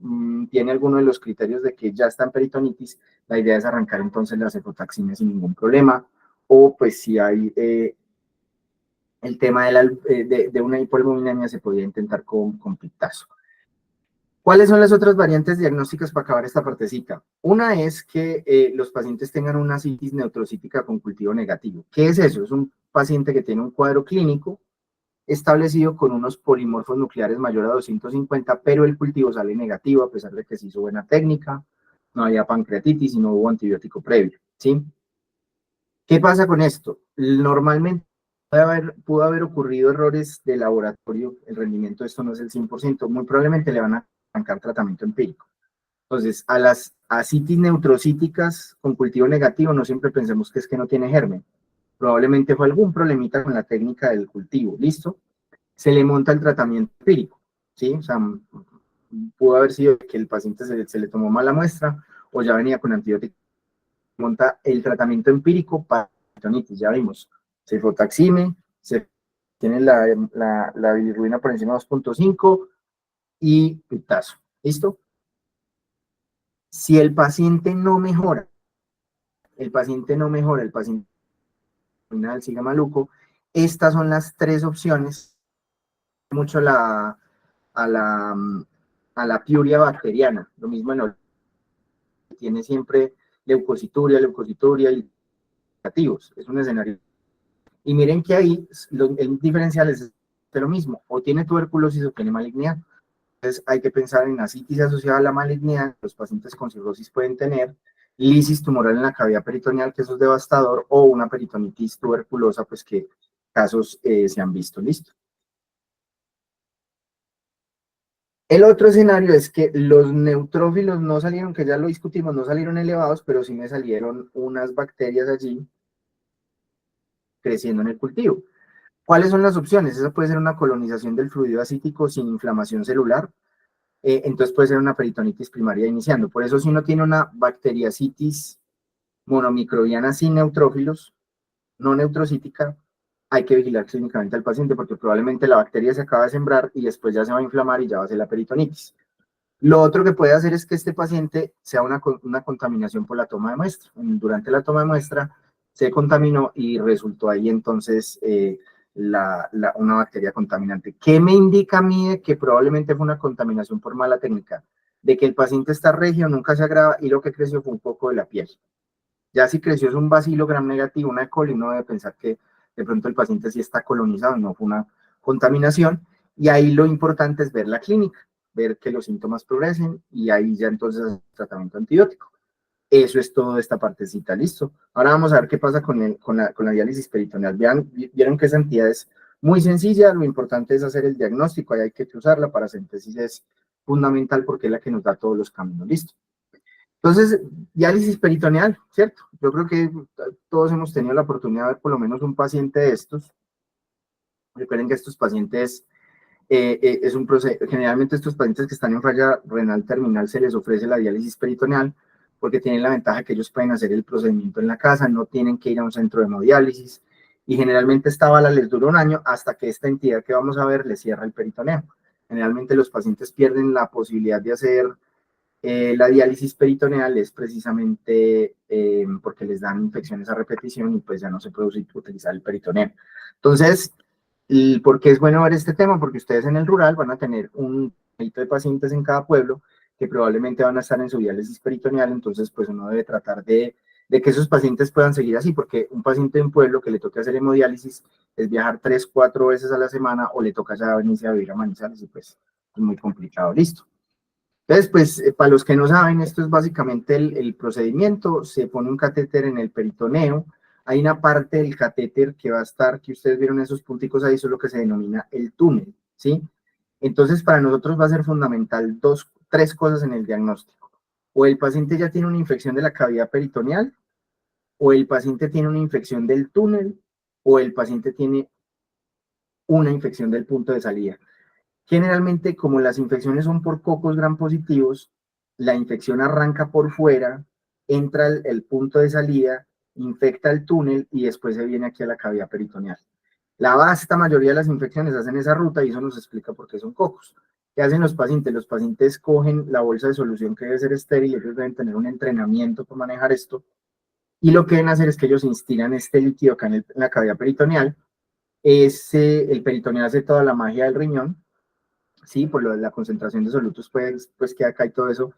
A: tiene alguno de los criterios de que ya está en peritonitis, la idea es arrancar entonces la cefotaximia sin ningún problema, o pues si hay el tema de una hipoalbuminemia se podría intentar con pictazo. ¿Cuáles son las otras variantes diagnósticas para acabar esta partecita? Una es que los pacientes tengan una citis neutrocítica con cultivo negativo. ¿Qué es eso? Es un paciente que tiene un cuadro clínico establecido con unos polimorfos nucleares mayor a 250, pero el cultivo sale negativo a pesar de que se hizo buena técnica, no había pancreatitis y no hubo antibiótico previo, ¿sí? ¿Qué pasa con esto? Normalmente pudo haber ocurrido errores de laboratorio, el rendimiento de esto no es el 100%, muy probablemente le van a arrancar tratamiento empírico. Entonces, a las asitis neutrocíticas con cultivo negativo no siempre pensemos que es que no tiene germen. Probablemente fue algún problemita con la técnica del cultivo, ¿listo? Se le monta el tratamiento empírico, ¿sí? O sea, pudo haber sido que el paciente se le tomó mala muestra o ya venía con antibióticos. Monta el tratamiento empírico para peritonitis, ya vimos, cefotaxime, se tiene la bilirrubina por encima de 2.5 y pitazo, ¿listo? Si el paciente no mejora, el paciente sigue maluco, estas son las tres opciones, mucho a la, a la piuria bacteriana, lo mismo en tiene siempre leucocituria y negativos, es un escenario. Y miren que ahí el diferencial es lo mismo, o tiene tuberculosis o tiene malignidad. Entonces hay que pensar en asitis asociada a la malignidad, los pacientes con cirrosis pueden tener lisis tumoral en la cavidad peritoneal, que eso es devastador, o una peritonitis tuberculosa, pues que casos se han visto, listo. El otro escenario es que los neutrófilos no salieron, que ya lo discutimos, no salieron elevados, pero sí me salieron unas bacterias allí creciendo en el cultivo. ¿Cuáles son las opciones? Esa puede ser una colonización del fluido acítico sin inflamación celular, entonces puede ser una peritonitis primaria iniciando. Por eso si uno tiene una bacteriacitis monomicrobiana sin neutrófilos, no neutrocítica, hay que vigilar clínicamente al paciente porque probablemente la bacteria se acaba de sembrar y después ya se va a inflamar y ya va a ser la peritonitis. Lo otro que puede hacer es que este paciente sea una contaminación por la toma de muestra. Durante la toma de muestra se contaminó y resultó ahí entonces una bacteria contaminante. ¿Qué me indica a mí de que probablemente fue una contaminación por mala técnica? De que el paciente está regio, nunca se agrava y lo que creció fue un poco de la piel. Ya si creció es un bacilo gram negativo, una E. coli, uno debe pensar que de pronto el paciente sí está colonizado, no fue una contaminación. Y ahí lo importante es ver la clínica, ver que los síntomas progresen y ahí ya entonces el tratamiento antibiótico. Eso es todo esta partecita, listo. Ahora vamos a ver qué pasa con la diálisis peritoneal. Vieron que esa entidad es muy sencilla, lo importante es hacer el diagnóstico, ahí hay que usarla, para síntesis es fundamental porque es la que nos da todos los caminos, listo. Entonces, diálisis peritoneal, ¿cierto? Yo creo que todos hemos tenido la oportunidad de ver por lo menos un paciente de estos. Recuerden que estos pacientes es un proceso, generalmente estos pacientes que están en falla renal terminal se les ofrece la diálisis peritoneal porque tienen la ventaja que ellos pueden hacer el procedimiento en la casa, no tienen que ir a un centro de hemodiálisis y generalmente esta bala les dura un año hasta que esta entidad que vamos a ver les cierra el peritoneo. Generalmente los pacientes pierden la posibilidad de hacer la diálisis peritoneal es precisamente porque les dan infecciones a repetición y pues ya no se puede utilizar el peritoneo. Entonces, ¿por qué es bueno ver este tema? Porque ustedes en el rural van a tener un grupo de pacientes en cada pueblo que probablemente van a estar en su diálisis peritoneal, entonces pues uno debe tratar de que esos pacientes puedan seguir así, porque un paciente de un pueblo que le toque hacer hemodiálisis es viajar 3, 4 veces a la semana o le toca ya venirse a vivir a Manizales y pues es muy complicado, listo. Entonces, pues, para los que no saben, esto es básicamente el procedimiento. Se pone un catéter en el peritoneo. Hay una parte del catéter que va a estar, que ustedes vieron esos punticos ahí, eso es lo que se denomina el túnel, ¿sí? Entonces, para nosotros va a ser fundamental tres cosas en el diagnóstico. O el paciente ya tiene una infección de la cavidad peritoneal, o el paciente tiene una infección del túnel, o el paciente tiene una infección del punto de salida. Generalmente, como las infecciones son por cocos gram positivos, la infección arranca por fuera, entra el punto de salida, infecta el túnel y después se viene aquí a la cavidad peritoneal. La vasta mayoría de las infecciones hacen esa ruta y eso nos explica por qué son cocos. ¿Qué hacen los pacientes? Los pacientes cogen la bolsa de solución que debe ser estéril, ellos deben tener un entrenamiento para manejar esto, y lo que deben hacer es que ellos instilan este líquido acá en la cavidad peritoneal. El peritoneal hace toda la magia del riñón, ¿sí? Por la concentración de solutos, pues queda acá y todo eso.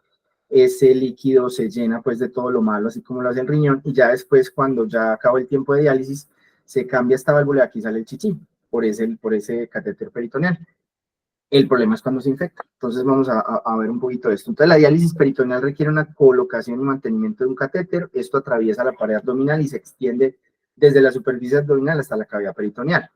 A: Ese líquido se llena pues de todo lo malo, así como lo hace el riñón, y ya después, cuando ya acabó el tiempo de diálisis, se cambia esta válvula y aquí sale el chichi, por ese catéter peritoneal. El problema es cuando se infecta. Entonces vamos a ver un poquito de esto. Entonces la diálisis peritoneal requiere una colocación y mantenimiento de un catéter. Esto atraviesa la pared abdominal y se extiende desde la superficie abdominal hasta la cavidad peritoneal.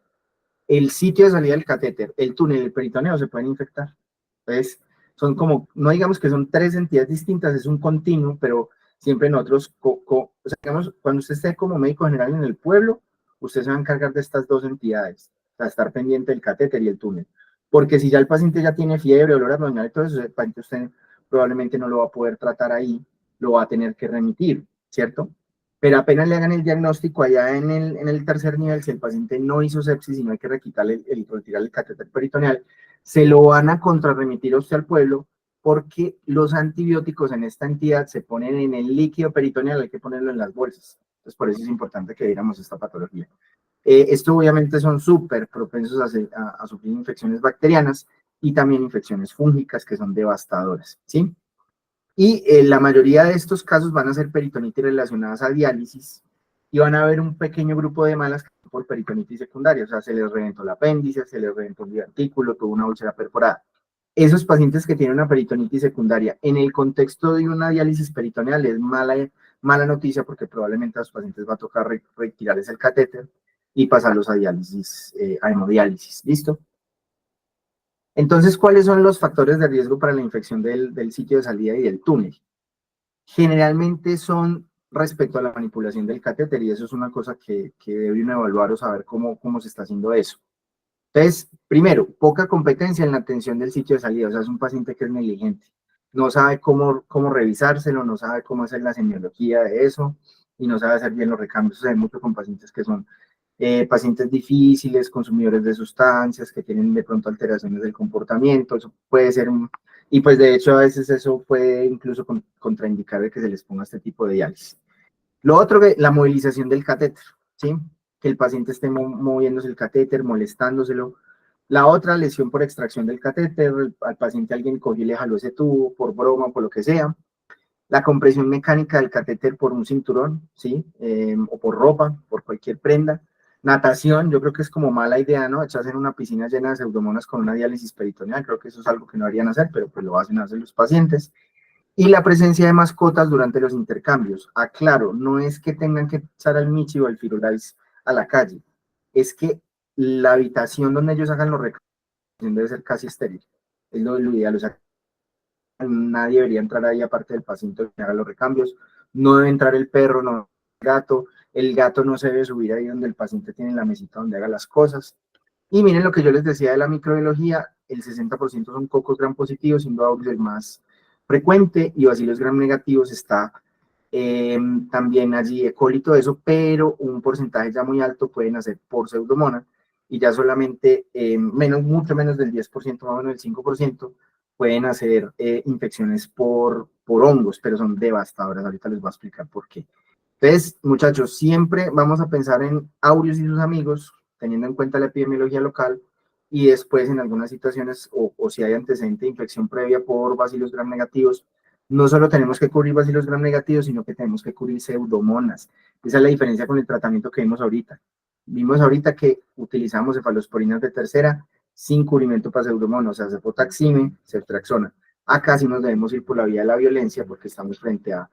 A: El sitio de salida del catéter, el túnel, el peritoneo se pueden infectar. Entonces, son como, no digamos que son tres entidades distintas, es un continuo, pero siempre nosotros, o sea, digamos, cuando usted esté como médico general en el pueblo, usted se va a encargar de estas dos entidades, o sea, estar pendiente del catéter y el túnel. Porque si ya el paciente ya tiene fiebre, olor abdominal y todo eso, el paciente usted probablemente no lo va a poder tratar ahí, lo va a tener que remitir, ¿cierto? Pero apenas le hagan el diagnóstico allá en el tercer nivel, si el paciente no hizo sepsis y no hay que retirarle el catéter peritoneal, se lo van a contrarremitir a usted al pueblo, porque los antibióticos en esta entidad se ponen en el líquido peritoneal, hay que ponerlo en las bolsas. Entonces, por eso es importante que viéramos esta patología. Esto obviamente son súper propensos a sufrir infecciones bacterianas y también infecciones fúngicas que son devastadoras, ¿sí? Y la mayoría de estos casos van a ser peritonitis relacionadas a diálisis y van a haber un pequeño grupo de malas por peritonitis secundaria, o sea, se les reventó el apéndice, se les reventó el divertículo, tuvo una úlcera perforada. Esos pacientes que tienen una peritonitis secundaria en el contexto de una diálisis peritoneal es mala noticia, porque probablemente a los pacientes va a tocar retirarles el catéter y pasarlos a diálisis, a hemodiálisis. ¿Listo? Entonces, ¿cuáles son los factores de riesgo para la infección del sitio de salida y del túnel? Generalmente son respecto a la manipulación del catéter, y eso es una cosa que debe uno evaluar o saber cómo se está haciendo eso. Entonces, primero, poca competencia en la atención del sitio de salida, o sea, es un paciente que es negligente, no sabe cómo revisárselo, no sabe cómo hacer la semiología de eso, y no sabe hacer bien los recambios. Se ve mucho con pacientes que son pacientes difíciles, consumidores de sustancias, que tienen de pronto alteraciones del comportamiento. Eso puede ser y pues de hecho a veces eso puede incluso contraindicar de que se les ponga este tipo de diálisis. Lo otro, la movilización del catéter, ¿sí? Que el paciente esté moviéndose el catéter, molestándoselo. La otra, lesión por extracción del catéter, al paciente alguien cogió y le jaló ese tubo por broma, por lo que sea. La compresión mecánica del catéter por un cinturón, ¿sí? O por ropa, por cualquier prenda. Natación, yo creo que es como mala idea, ¿no? Echarse en una piscina llena de pseudomonas con una diálisis peritoneal, creo que eso es algo que no harían hacer, pero pues lo hacen hacer los pacientes. Y la presencia de mascotas durante los intercambios. Aclaro, no es que tengan que echar al Michi o al Firulais a la calle, es que la habitación donde ellos hagan los recambios debe ser casi estéril, es lo ideal, o sea, nadie debería entrar ahí aparte del paciente que haga los recambios, no debe entrar el perro, no el gato no se debe subir ahí donde el paciente tiene la mesita donde haga las cosas. Y miren lo que yo les decía de la microbiología, el 60% son cocos gram positivos, siendo auris el más frecuente, y bacilos gram negativos está también allí E. coli, todo eso, pero un porcentaje ya muy alto pueden hacer por pseudomonas, y ya solamente mucho menos del 10%, más o menos del 5%, pueden hacer infecciones por hongos, pero son devastadoras. Ahorita les voy a explicar por qué. Entonces, muchachos, siempre vamos a pensar en aureus y sus amigos, teniendo en cuenta la epidemiología local, y después en algunas situaciones, o si hay antecedente de infección previa por bacilos gram negativos, no solo tenemos que cubrir bacilos gram negativos, sino que tenemos que cubrir pseudomonas. Esa es la diferencia con el tratamiento que vimos ahorita. Vimos ahorita que utilizamos cefalosporinas de tercera sin cubrimiento para pseudomonas, o sea, cefotaxime, ceftriaxona. Acá sí nos debemos ir por la vía de la violencia, porque estamos frente a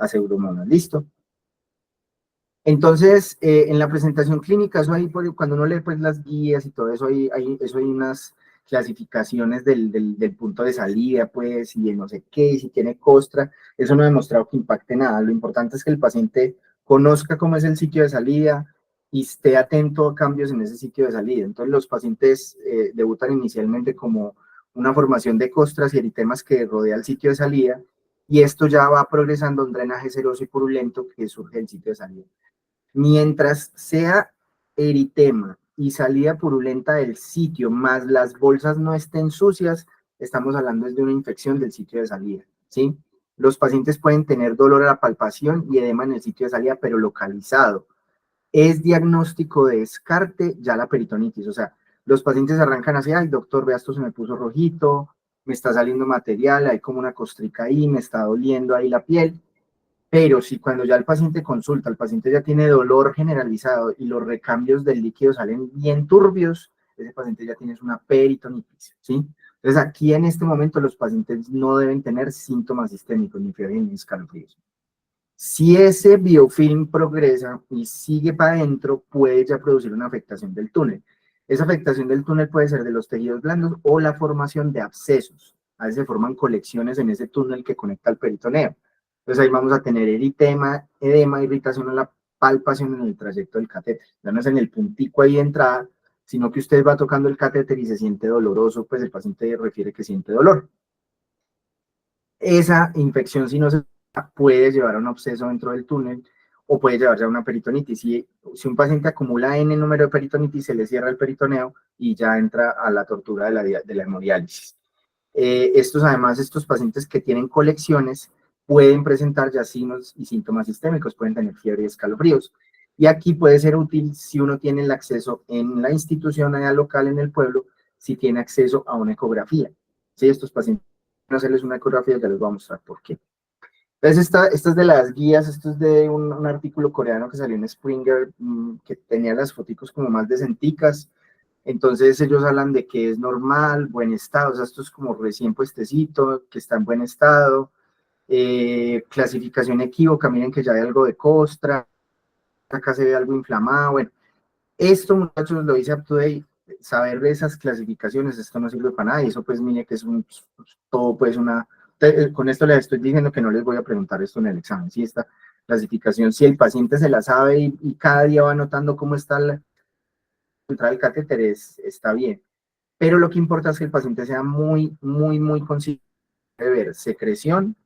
A: pseudomonas. ¿Listo? Entonces, en la presentación clínica, eso ahí, cuando uno lee pues, las guías y todo eso, hay unas clasificaciones del punto de salida, pues, y de no sé qué, y si tiene costra, eso no ha demostrado que impacte nada. Lo importante es que el paciente conozca cómo es el sitio de salida y esté atento a cambios en ese sitio de salida. Entonces, los pacientes debutan inicialmente como una formación de costras y eritemas que rodea el sitio de salida, y esto ya va progresando a un drenaje seroso y purulento que surge del sitio de salida. Mientras sea eritema y salida purulenta del sitio, más las bolsas no estén sucias, estamos hablando de una infección del sitio de salida, ¿sí? Los pacientes pueden tener dolor a la palpación y edema en el sitio de salida, pero localizado. Es diagnóstico de descarte ya la peritonitis, o sea, los pacientes arrancan así, ay, doctor, vea, esto se me puso rojito, me está saliendo material, hay como una costrica ahí, me está doliendo ahí la piel, pero si cuando ya el paciente consulta, el paciente ya tiene dolor generalizado y los recambios del líquido salen bien turbios, ese paciente ya tiene una peritonitis, ¿sí? Entonces aquí en este momento los pacientes no deben tener síntomas sistémicos, ni fiebre ni escalofríos. Si ese biofilm progresa y sigue para adentro, puede ya producir una afectación del túnel. Esa afectación del túnel puede ser de los tejidos blandos o la formación de abscesos. A veces se forman colecciones en ese túnel que conecta al peritoneo. Entonces ahí vamos a tener eritema, edema, irritación en la palpación en el trayecto del catéter. Ya no es en el puntico ahí de entrada, sino que usted va tocando el catéter y se siente doloroso, pues el paciente refiere que siente dolor. Esa infección, si no se puede llevar a un absceso dentro del túnel o puede llevar ya a una peritonitis. Si un paciente acumula N número de peritonitis, se le cierra el peritoneo y ya entra a la tortura de la hemodiálisis. Estos pacientes que tienen colecciones pueden presentar ya signos y síntomas sistémicos, pueden tener fiebre y escalofríos. Y aquí puede ser útil si uno tiene el acceso en la institución allá local en el pueblo, si tiene acceso a una ecografía. Si estos pacientes no hacerles una ecografía, ya les voy a mostrar por qué. Entonces, esta es de las guías, esto es de un artículo coreano que salió en Springer, que tenía las foticos como más decenticas. Entonces, ellos hablan de que es normal, buen estado, o sea, esto es como recién puestecito, que está en buen estado. Clasificación equívoca, miren que ya hay algo de costra, acá se ve algo inflamado. Bueno, esto, muchachos, lo hice up to date. Saber de esas clasificaciones, esto no sirve para nada, y eso pues mire que es todo pues con esto les estoy diciendo que no les voy a preguntar esto en el examen, si esta clasificación, si el paciente se la sabe y cada día va notando cómo está la entrada del catéter, está bien, pero lo que importa es que el paciente sea muy consciente de ver secreción,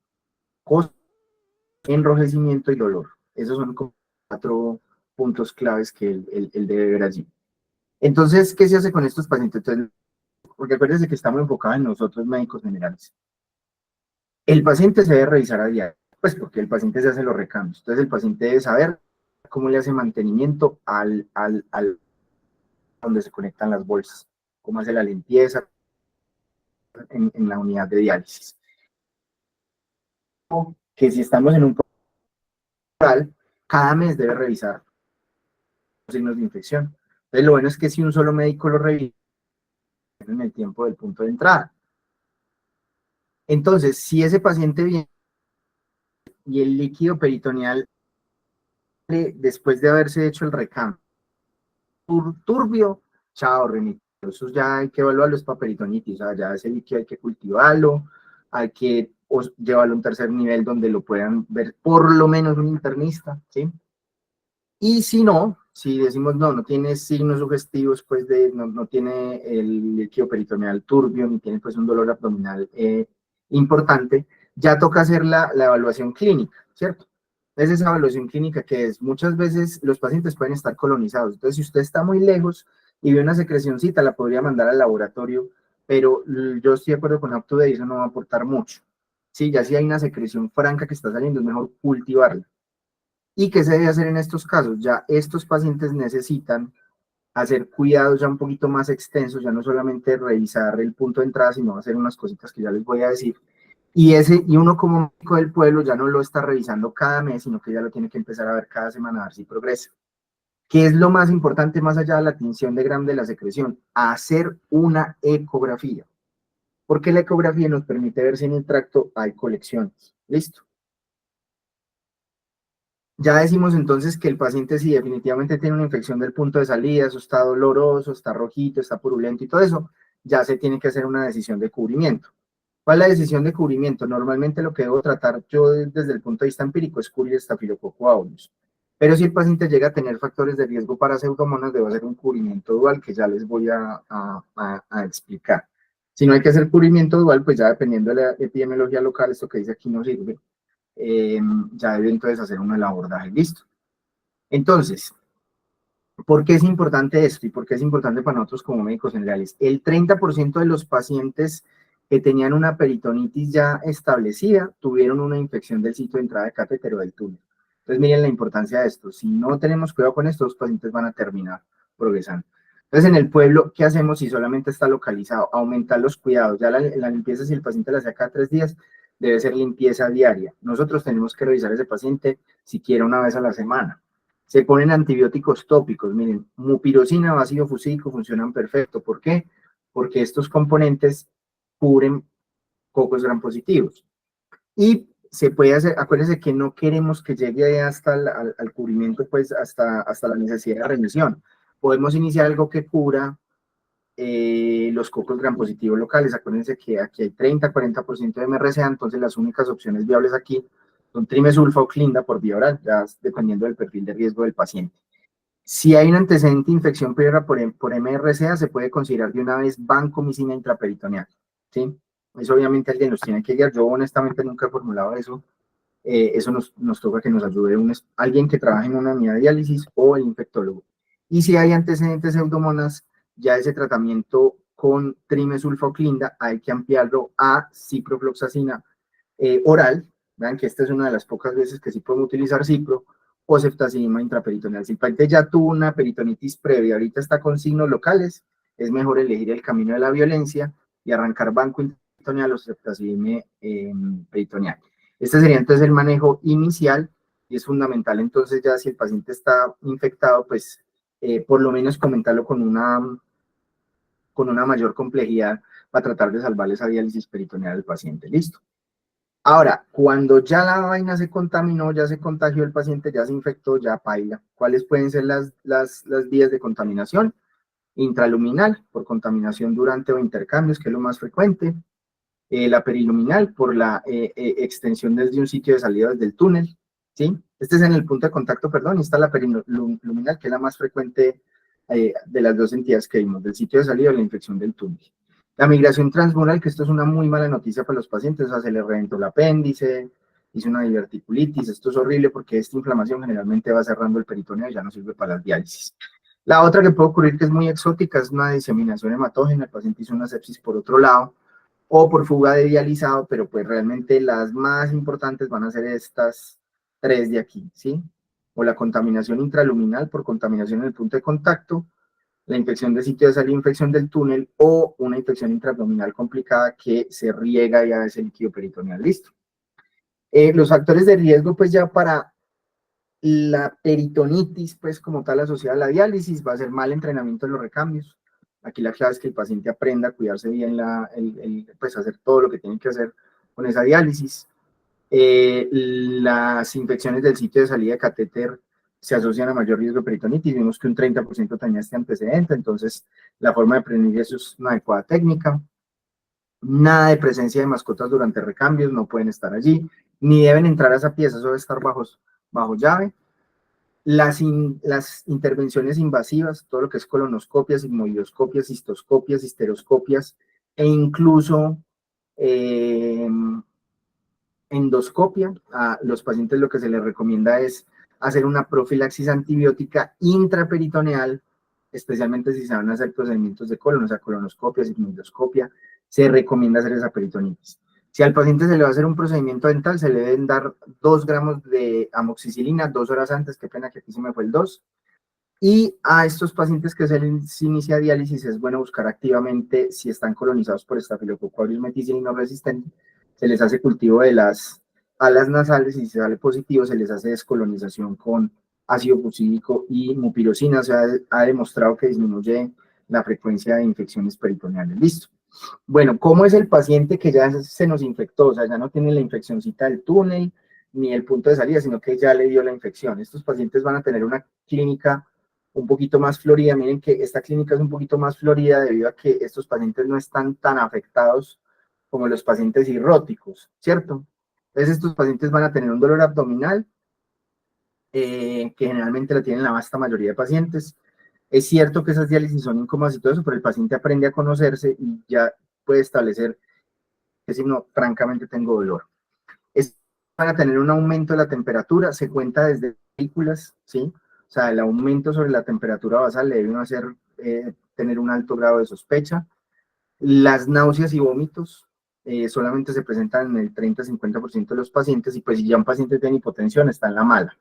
A: enrojecimiento y dolor. Esos son como 4 puntos claves que él debe ver allí. Entonces, ¿qué se hace con estos pacientes? Entonces, porque acuérdense que estamos enfocados en nosotros médicos generales. El paciente se debe revisar a diario, pues porque el paciente se hace los recambios. Entonces, el paciente debe saber cómo le hace mantenimiento al donde se conectan las bolsas, cómo hace la limpieza en la unidad de diálisis. Que si estamos en un hospital, cada mes debe revisar los signos de infección. Entonces, lo bueno es que si un solo médico lo revisa en el tiempo del punto de entrada. Entonces, si ese paciente viene y el líquido peritoneal, después de haberse hecho el recambio, turbio, chao, remito. Eso ya hay que evaluarlo, es para peritonitis, o sea, ya ese líquido hay que cultivarlo, hay que llevarlo a un tercer nivel donde lo puedan ver por lo menos un internista, ¿sí? Y si no, si decimos no tiene signos sugestivos, pues no tiene el líquido peritoneal turbio, ni tiene pues un dolor abdominal importante, ya toca hacer la evaluación clínica, ¿cierto? Es esa evaluación clínica que es, muchas veces los pacientes pueden estar colonizados, entonces si usted está muy lejos y ve una secrecióncita, la podría mandar al laboratorio, pero yo estoy de acuerdo con UpToDate, eso no va a aportar mucho. Sí, ya si hay una secreción franca que está saliendo, es mejor cultivarla. ¿Y qué se debe hacer en estos casos? Ya estos pacientes necesitan hacer cuidados ya un poquito más extensos, ya no solamente revisar el punto de entrada, sino hacer unas cositas que ya les voy a decir. Y uno como médico del pueblo ya no lo está revisando cada mes, sino que ya lo tiene que empezar a ver cada semana a ver si progresa. ¿Qué es lo más importante más allá de la tinción de Gram de la secreción? Hacer una ecografía. Porque la ecografía nos permite ver si en el tracto hay colecciones. ¿Listo? Ya decimos entonces que el paciente sí definitivamente tiene una infección del punto de salida, eso está doloroso, está rojito, está purulento y todo eso. ya se tiene que hacer una decisión de cubrimiento. ¿Cuál es la decisión de cubrimiento? Normalmente lo que debo tratar yo desde el punto de vista empírico es cubrir Staphylococcus aureus. Pero si el paciente llega a tener factores de riesgo para pseudomonas, debo hacer un cubrimiento dual que ya les voy a explicar. Si no hay que hacer cubrimiento dual, pues ya dependiendo de la epidemiología local, esto que dice aquí no sirve, ya debe entonces hacer un abordaje, listo. Entonces, ¿por qué es importante esto y por qué es importante para nosotros como médicos generales? El 30% de los pacientes que tenían una peritonitis ya establecida tuvieron una infección del sitio de entrada de catéter o del túnel. Entonces, miren la importancia de esto. Si no tenemos cuidado con esto, los pacientes van a terminar progresando. Entonces, en el pueblo, ¿qué hacemos si solamente está localizado? Aumentar los cuidados. Ya la limpieza, si el paciente la hace cada 3 días, debe ser limpieza diaria. Nosotros tenemos que revisar a ese paciente siquiera una vez a la semana. Se ponen antibióticos tópicos, miren, mupirocina o ácido fusílico funcionan perfecto. ¿Por qué? Porque estos componentes cubren cocos gram positivos. Y se puede hacer, acuérdense que no queremos que llegue hasta al cubrimiento, pues hasta la necesidad de remisión. Podemos iniciar algo que cubra los cocos gram positivos locales. Acuérdense que aquí hay 30-40% de MRSA, entonces las únicas opciones viables aquí son trimesulfa o clinda por vía oral, ya dependiendo del perfil de riesgo del paciente. Si hay un antecedente de infección previa por MRSA, se puede considerar de una vez vancomicina intraperitoneal, ¿sí? Eso obviamente alguien nos tiene que guiar. Yo honestamente nunca he formulado eso. Eso nos toca que nos ayude alguien que trabaje en una unidad de diálisis o el infectólogo. Y si hay antecedentes de pseudomonas, ya ese tratamiento con trimesulfoclinda hay que ampliarlo a ciprofloxacina oral. Vean que esta es una de las pocas veces que sí podemos utilizar cipro, o ceftazidima intraperitoneal. Si el paciente ya tuvo una peritonitis previa, ahorita está con signos locales, es mejor elegir el camino de la violencia y arrancar banco intraperitoneal o ceftazidima peritoneal. Este sería entonces el manejo inicial y es fundamental entonces ya si el paciente está infectado, pues por lo menos comentarlo con una mayor complejidad para tratar de salvar esa diálisis peritoneal al paciente. Listo. Ahora, cuando ya la vaina se contaminó, ya se contagió el paciente, ya se infectó, ya paila. ¿Cuáles pueden ser las vías de contaminación? Intraluminal, por contaminación durante o intercambios, que es lo más frecuente. La periluminal, por la extensión desde un sitio de salida desde el túnel, ¿sí? Este es en el punto de contacto, perdón, y está la periluminal, que es la más frecuente de las dos entidades que vimos, del sitio de salida o la infección del túnel. La migración transmural, que esto es una muy mala noticia para los pacientes, o sea, se les reventó el apéndice, hizo una diverticulitis, esto es horrible porque esta inflamación generalmente va cerrando el peritoneo y ya no sirve para las diálisis. La otra que puede ocurrir, que es muy exótica, es una diseminación hematógena, el paciente hizo una sepsis por otro lado, o por fuga de dializado, pero pues realmente las más importantes van a ser estas 3 de aquí, ¿sí? O la contaminación intraluminal por contaminación en el punto de contacto, la infección del sitio de salida, infección del túnel, o una infección intraabdominal complicada que se riega ya de ese líquido peritoneal. Listo. Los factores de riesgo, pues ya para la peritonitis, pues como tal asociada a la diálisis, va a ser mal entrenamiento en los recambios. Aquí la clave es que el paciente aprenda a cuidarse bien, pues hacer todo lo que tiene que hacer con esa diálisis. Las infecciones del sitio de salida de catéter se asocian a mayor riesgo de peritonitis. Vimos que un 30% tenía este antecedente, entonces la forma de prevenir eso es una adecuada técnica. Nada de presencia de mascotas durante recambios, no pueden estar allí, ni deben entrar a esa pieza, eso debe estar bajo llave. Las intervenciones invasivas, todo lo que es colonoscopias, sigmoidoscopias, cistoscopias, histeroscopias e incluso endoscopia. A los pacientes lo que se les recomienda es hacer una profilaxis antibiótica intraperitoneal, especialmente si se van a hacer procedimientos de colon, o sea, colonoscopia, sigmoidoscopia, se recomienda hacer esa peritonitis. Si al paciente se le va a hacer un procedimiento dental, se le deben dar 2 gramos de amoxicilina 2 horas antes, qué pena que aquí se me fue el 2. Y a estos pacientes que se les inicia diálisis es bueno buscar activamente si están colonizados por Staphylococcus aureus meticilino resistente, se les hace cultivo de las alas nasales y si sale positivo se les hace descolonización con ácido fucídico y mupirocina, o sea, ha demostrado que disminuye la frecuencia de infecciones peritoneales. Listo. Bueno, ¿cómo es el paciente que ya se nos infectó? O sea, ya no tiene la infeccióncita del túnel ni el punto de salida, sino que ya le dio la infección. Estos pacientes van a tener una clínica un poquito más florida. Miren que esta clínica es un poquito más florida debido a que estos pacientes no están tan afectados como los pacientes cirróticos, ¿cierto? Entonces estos pacientes van a tener un dolor abdominal, que generalmente lo tienen la vasta mayoría de pacientes. Es cierto que esas diálisis son incómodas y todo eso, pero el paciente aprende a conocerse y ya puede establecer que si no, francamente tengo dolor. Van a tener un aumento de la temperatura, se cuenta desde películas, ¿sí? O sea, el aumento sobre la temperatura basal le debe hacer tener un alto grado de sospecha. Las náuseas y vómitos solamente se presentan en el 30-50% de los pacientes, y pues si ya un paciente tiene hipotensión, está en la mala.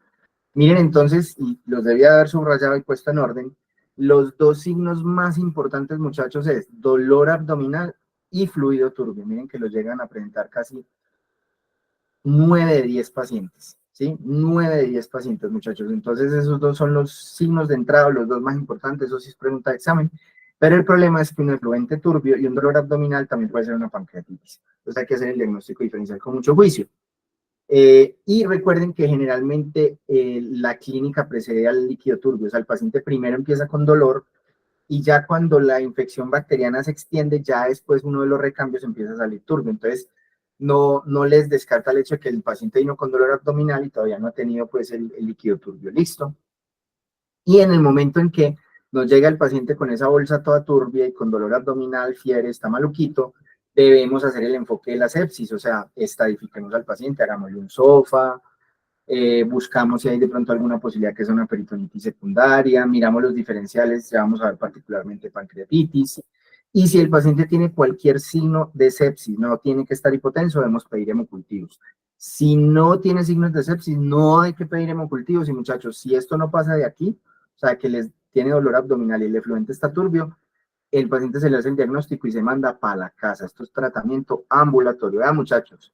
A: Miren entonces, y los debía haber subrayado y puesto en orden, los dos signos más importantes, muchachos, es dolor abdominal y fluido turbio. Miren que los llegan a presentar casi 9 de 10 pacientes, ¿sí? 9 de 10 pacientes, muchachos. Entonces, esos dos son los signos de entrada, los dos más importantes, eso sí es pregunta de examen. Pero el problema es que un efluente turbio y un dolor abdominal también puede ser una pancreatitis. Entonces, hay que hacer el diagnóstico diferencial con mucho juicio. Y recuerden que generalmente la clínica precede al líquido turbio, o sea, el paciente primero empieza con dolor y ya cuando la infección bacteriana se extiende, ya después uno de los recambios empieza a salir turbio. Entonces, no les descarta el hecho de que el paciente vino con dolor abdominal y todavía no ha tenido pues el líquido turbio listo. Y en el momento en que nos llega el paciente con esa bolsa toda turbia y con dolor abdominal, fiebre, está maluquito, debemos hacer el enfoque de la sepsis, o sea, estadifiquemos al paciente, hagámosle un SOFA, buscamos si hay de pronto alguna posibilidad que sea una peritonitis secundaria, miramos los diferenciales, ya vamos a ver particularmente pancreatitis, y si el paciente tiene cualquier signo de sepsis, no tiene que estar hipotenso, debemos pedir hemocultivos. Si no tiene signos de sepsis, no hay que pedir hemocultivos, y muchachos, si esto no pasa de aquí, o sea, que les tiene dolor abdominal y el efluente está turbio, el paciente se le hace el diagnóstico y se manda para la casa. Esto es tratamiento ambulatorio. Muchachos,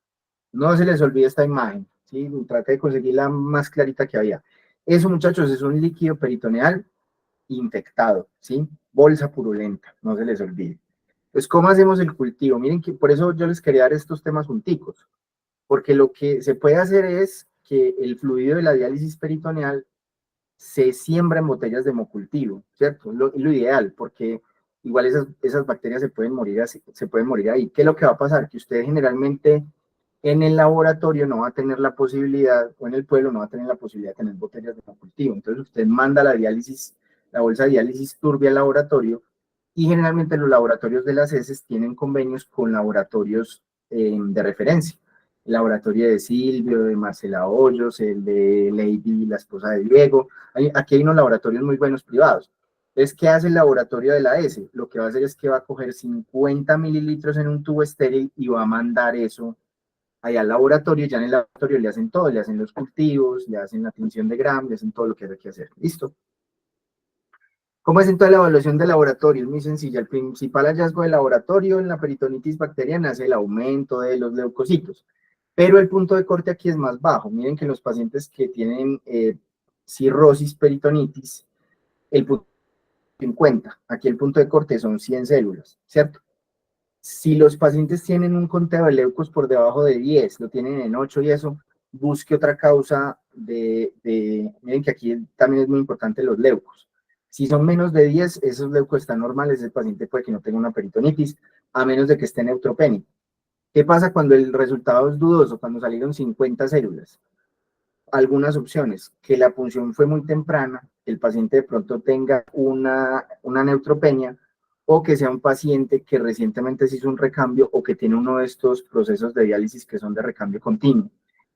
A: no se les olvide esta imagen, ¿sí? Traté de conseguir la más clarita que había. Eso, muchachos, es un líquido peritoneal infectado, ¿sí? Bolsa purulenta, no se les olvide. Pues, ¿cómo hacemos el cultivo? Miren que por eso yo les quería dar estos temas junticos, porque lo que se puede hacer es que el fluido de la diálisis peritoneal se siembra en botellas de hemocultivo, ¿cierto? Lo ideal, porque igual esas bacterias se pueden morir así, se pueden morir ahí. ¿Qué es lo que va a pasar? Que usted generalmente en el laboratorio no va a tener la posibilidad, o en el pueblo no va a tener la posibilidad de tener botellas de hemocultivo. Entonces usted manda la diálisis, la bolsa de diálisis turbia al laboratorio, y generalmente los laboratorios de las heces tienen convenios con laboratorios de referencia. El laboratorio de Silvio, de Marcela Hoyos, el de Lady, la esposa de Diego. Aquí hay unos laboratorios muy buenos privados. Entonces, ¿qué hace el laboratorio de la S? Lo que va a hacer es que va a coger 50 mililitros en un tubo estéril y va a mandar eso allá al laboratorio. Ya en el laboratorio le hacen todo, le hacen los cultivos, le hacen la tinción de Gram, le hacen todo lo que hay que hacer. ¿Listo? ¿Cómo es entonces la evaluación de laboratorio? Es muy sencilla. El principal hallazgo del laboratorio en la peritonitis bacteriana es el aumento de los leucocitos, pero el punto de corte aquí es más bajo. Miren que los pacientes que tienen cirrosis peritonitis, el punto de 50, aquí el punto de corte son 100 células, ¿cierto? Si los pacientes tienen un conteo de leucos por debajo de 10, lo tienen en 8 y eso, busque otra causa miren que aquí también es muy importante los leucos. Si son menos de 10, esos leucos están normales, el paciente puede que no tenga una peritonitis, a menos de que esté neutropénico. ¿Qué pasa cuando el resultado es dudoso? Cuando salieron 50 células. Algunas opciones, que la punción fue muy temprana, que el paciente de pronto tenga una neutropenia, o que sea un paciente que recientemente se hizo un recambio o que tiene uno de estos procesos de diálisis que son de recambio continuo.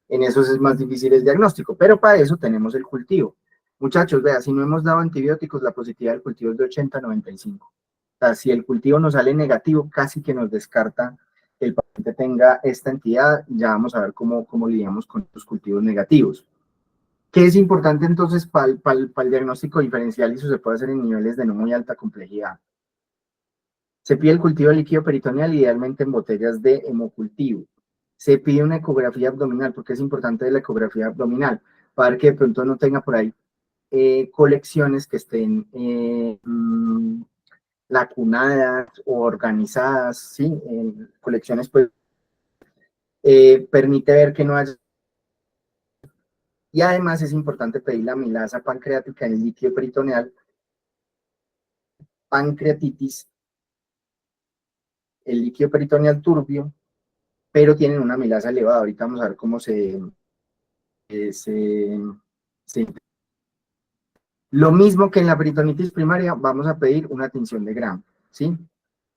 A: En esos es más difícil el diagnóstico, pero para eso tenemos el cultivo. Muchachos, vea, si no hemos dado antibióticos, la positividad del cultivo es de 80 a 95. O sea, si el cultivo nos sale negativo, casi que nos descarta que el paciente tenga esta entidad. Ya vamos a ver cómo lidiamos con los cultivos negativos. ¿Qué es importante entonces para el diagnóstico diferencial? Y eso se puede hacer en niveles de no muy alta complejidad. Se pide el cultivo de líquido peritoneal, idealmente en botellas de hemocultivo. Se pide una ecografía abdominal, porque es importante la ecografía abdominal, para que de pronto no tenga por ahí colecciones que estén lacunadas o organizadas, ¿sí? Colecciones, pues, permite ver que no haya. Y además es importante pedir la amilasa pancreática en el líquido peritoneal, pancreatitis, el líquido peritoneal turbio, pero tienen una amilasa elevada. Ahorita vamos a ver cómo se. Lo mismo que en la peritonitis primaria, vamos a pedir una tinción de Gram, ¿sí?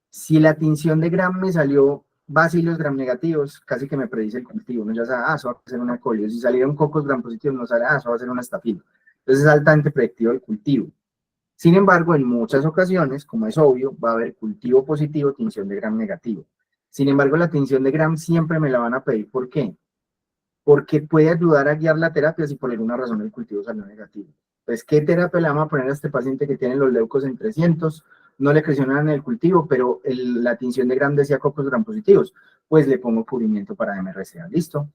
A: Si la tinción de Gram me salió bacilos Gram negativos, casi que me predice el cultivo. Uno ya sabe, eso va a ser una colio. Si salieron cocos Gram positivos, no sale, eso va a ser una estafilo. Entonces es altamente predictivo el cultivo. Sin embargo, en muchas ocasiones, como es obvio, va a haber cultivo positivo, tinción de Gram negativo. Sin embargo, la tinción de Gram siempre me la van a pedir. ¿Por qué? Porque puede ayudar a guiar la terapia si por alguna razón el cultivo salió negativo. Pues, ¿qué terapia le vamos a poner a este paciente que tiene los leucos en 300? No le creció nada en el cultivo, pero la tinción de Gram decía cocos Gram positivos. Pues le pongo cubrimiento para MRCA, ¿listo?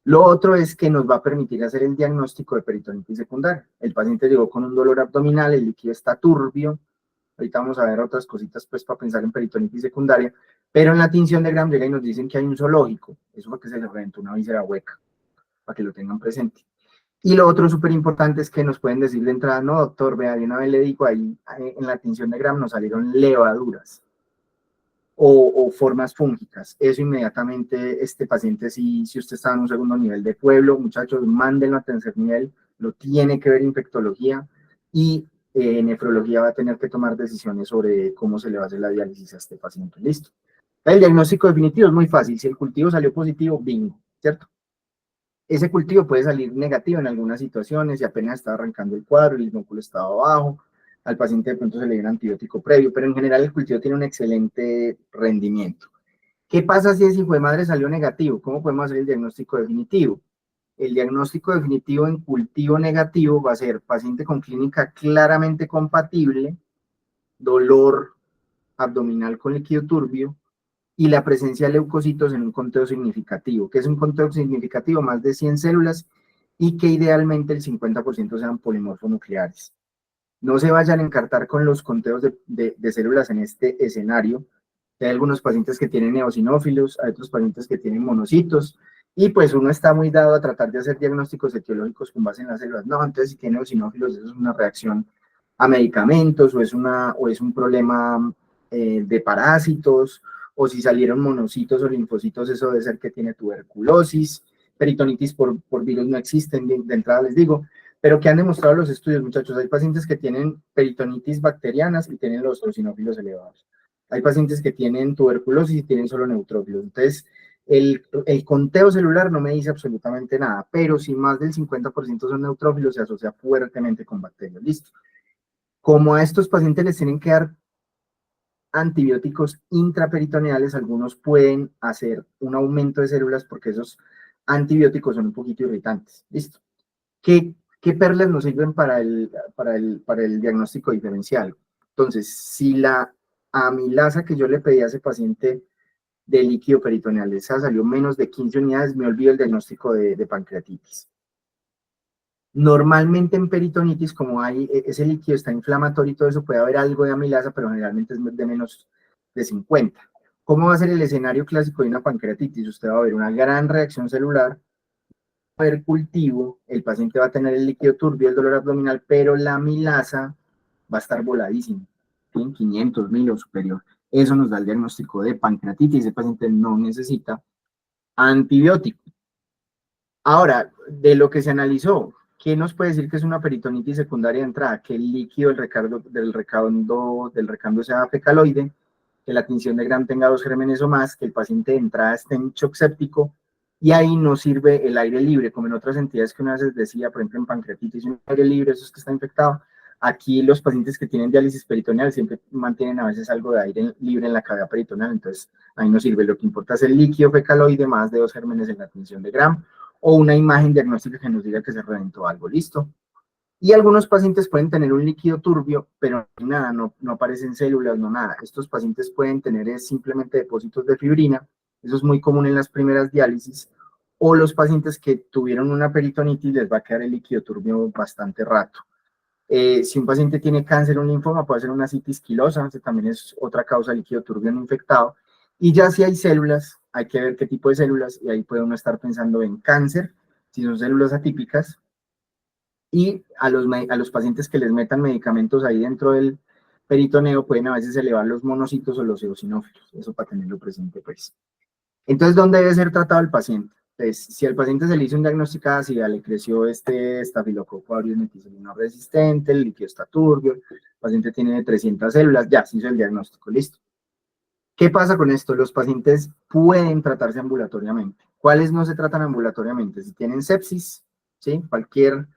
A: Lo otro es que nos va a permitir hacer el diagnóstico de peritonitis secundaria. El paciente llegó con un dolor abdominal, el líquido está turbio. Ahorita vamos a ver otras cositas pues para pensar en peritonitis secundaria, pero en la tinción de Gram llega y nos dicen que hay un zoológico. Eso porque se le reventó una víscera hueca, para que lo tengan presente. Y lo otro súper importante es que nos pueden decir de entrada, no, doctor, vea, de una vez le digo, ahí en la tinción de Gram nos salieron levaduras o formas fúngicas. Eso inmediatamente, este paciente, si usted está en un segundo nivel de pueblo, muchachos, mándenlo a tercer nivel, lo tiene que ver infectología y nefrología va a tener que tomar decisiones sobre cómo se le va a hacer la diálisis a este paciente. Listo. El diagnóstico definitivo es muy fácil. Si el cultivo salió positivo, bingo, ¿cierto? Ese cultivo puede salir negativo en algunas situaciones, si apenas está arrancando el cuadro, el linfóculo estaba bajo, al paciente de pronto se le dio un antibiótico previo, pero en general el cultivo tiene un excelente rendimiento. ¿Qué pasa si ese hijo de madre salió negativo? ¿Cómo podemos hacer el diagnóstico definitivo? El diagnóstico definitivo en cultivo negativo va a ser paciente con clínica claramente compatible, dolor abdominal con líquido turbio, y la presencia de leucocitos en un conteo significativo. ¿Qué es un conteo significativo? Más de 100 células y que idealmente el 50% sean polimorfonucleares. No se vayan a encartar con los conteos de células en este escenario. Hay algunos pacientes que tienen eosinófilos, hay otros pacientes que tienen monocitos, y pues uno está muy dado a tratar de hacer diagnósticos etiológicos con base en las células. No, entonces si tiene eosinófilos, eso es una reacción a medicamentos o es un problema de parásitos, o si salieron monocitos o linfocitos, eso debe ser que tiene tuberculosis. Peritonitis por virus no existen, de entrada les digo, pero que han demostrado los estudios, muchachos. Hay pacientes que tienen peritonitis bacterianas y tienen los eosinófilos elevados. Hay pacientes que tienen tuberculosis y tienen solo neutrófilos. Entonces, el conteo celular no me dice absolutamente nada, pero si más del 50% son neutrófilos, se asocia fuertemente con bacterias. Listo. Como a estos pacientes les tienen que dar antibióticos intraperitoneales, algunos pueden hacer un aumento de células porque esos antibióticos son un poquito irritantes. Listo. ¿Qué perlas nos sirven para el diagnóstico diferencial? Entonces, si la amilasa que yo le pedí a ese paciente de líquido peritoneal, esa salió menos de 15 unidades, me olvido el diagnóstico de pancreatitis. Normalmente en peritonitis, como ese líquido está inflamatorio y todo eso, puede haber algo de amilasa, pero generalmente es de menos de 50. ¿Cómo va a ser el escenario clásico de una pancreatitis? Usted va a ver una gran reacción celular, va a haber cultivo, el paciente va a tener el líquido turbio, el dolor abdominal, pero la amilasa va a estar voladísima, en 500, 1000 o superior. Eso nos da el diagnóstico de pancreatitis. El paciente no necesita antibiótico. Ahora, de lo que se analizó, ¿qué nos puede decir que es una peritonitis secundaria de entrada? Que el líquido del recando sea fecaloide, que la tinción de Gram tenga 2 gérmenes o más, que el paciente de entrada esté en shock séptico, y ahí no sirve el aire libre, como en otras entidades que una vez decía, por ejemplo en pancreatitis, un aire libre, eso es que está infectado. Aquí los pacientes que tienen diálisis peritoneal siempre mantienen a veces algo de aire libre en la cavidad peritoneal, entonces ahí no sirve. Lo que importa es el líquido fecaloide más de 2 gérmenes en la tinción de Gram, o una imagen diagnóstica que nos diga que se reventó algo, listo. Y algunos pacientes pueden tener un líquido turbio, pero nada, no aparecen células, no nada. Estos pacientes pueden tener simplemente depósitos de fibrina, eso es muy común en las primeras diálisis, o los pacientes que tuvieron una peritonitis les va a quedar el líquido turbio bastante rato. Si un paciente tiene cáncer o un linfoma, puede ser una citis quilosa, que también es otra causa de líquido turbio no infectado. Y ya si hay células, hay que ver qué tipo de células, y ahí puede uno estar pensando en cáncer, si son células atípicas, y a los pacientes que les metan medicamentos ahí dentro peritoneo pueden a veces elevar los monocitos o los eosinófilos, eso para tenerlo presente pues. Entonces, ¿dónde debe ser tratado el paciente? Pues, si al paciente se le hizo un diagnóstico de SIDA, le creció este estafilococo aureus meticilino resistente, el líquido está turbio, el paciente tiene 300 células, ya se hizo el diagnóstico, listo. ¿Qué pasa con esto? Los pacientes pueden tratarse ambulatoriamente. ¿Cuáles no se tratan ambulatoriamente? Si tienen sepsis, ¿sí? Cualquier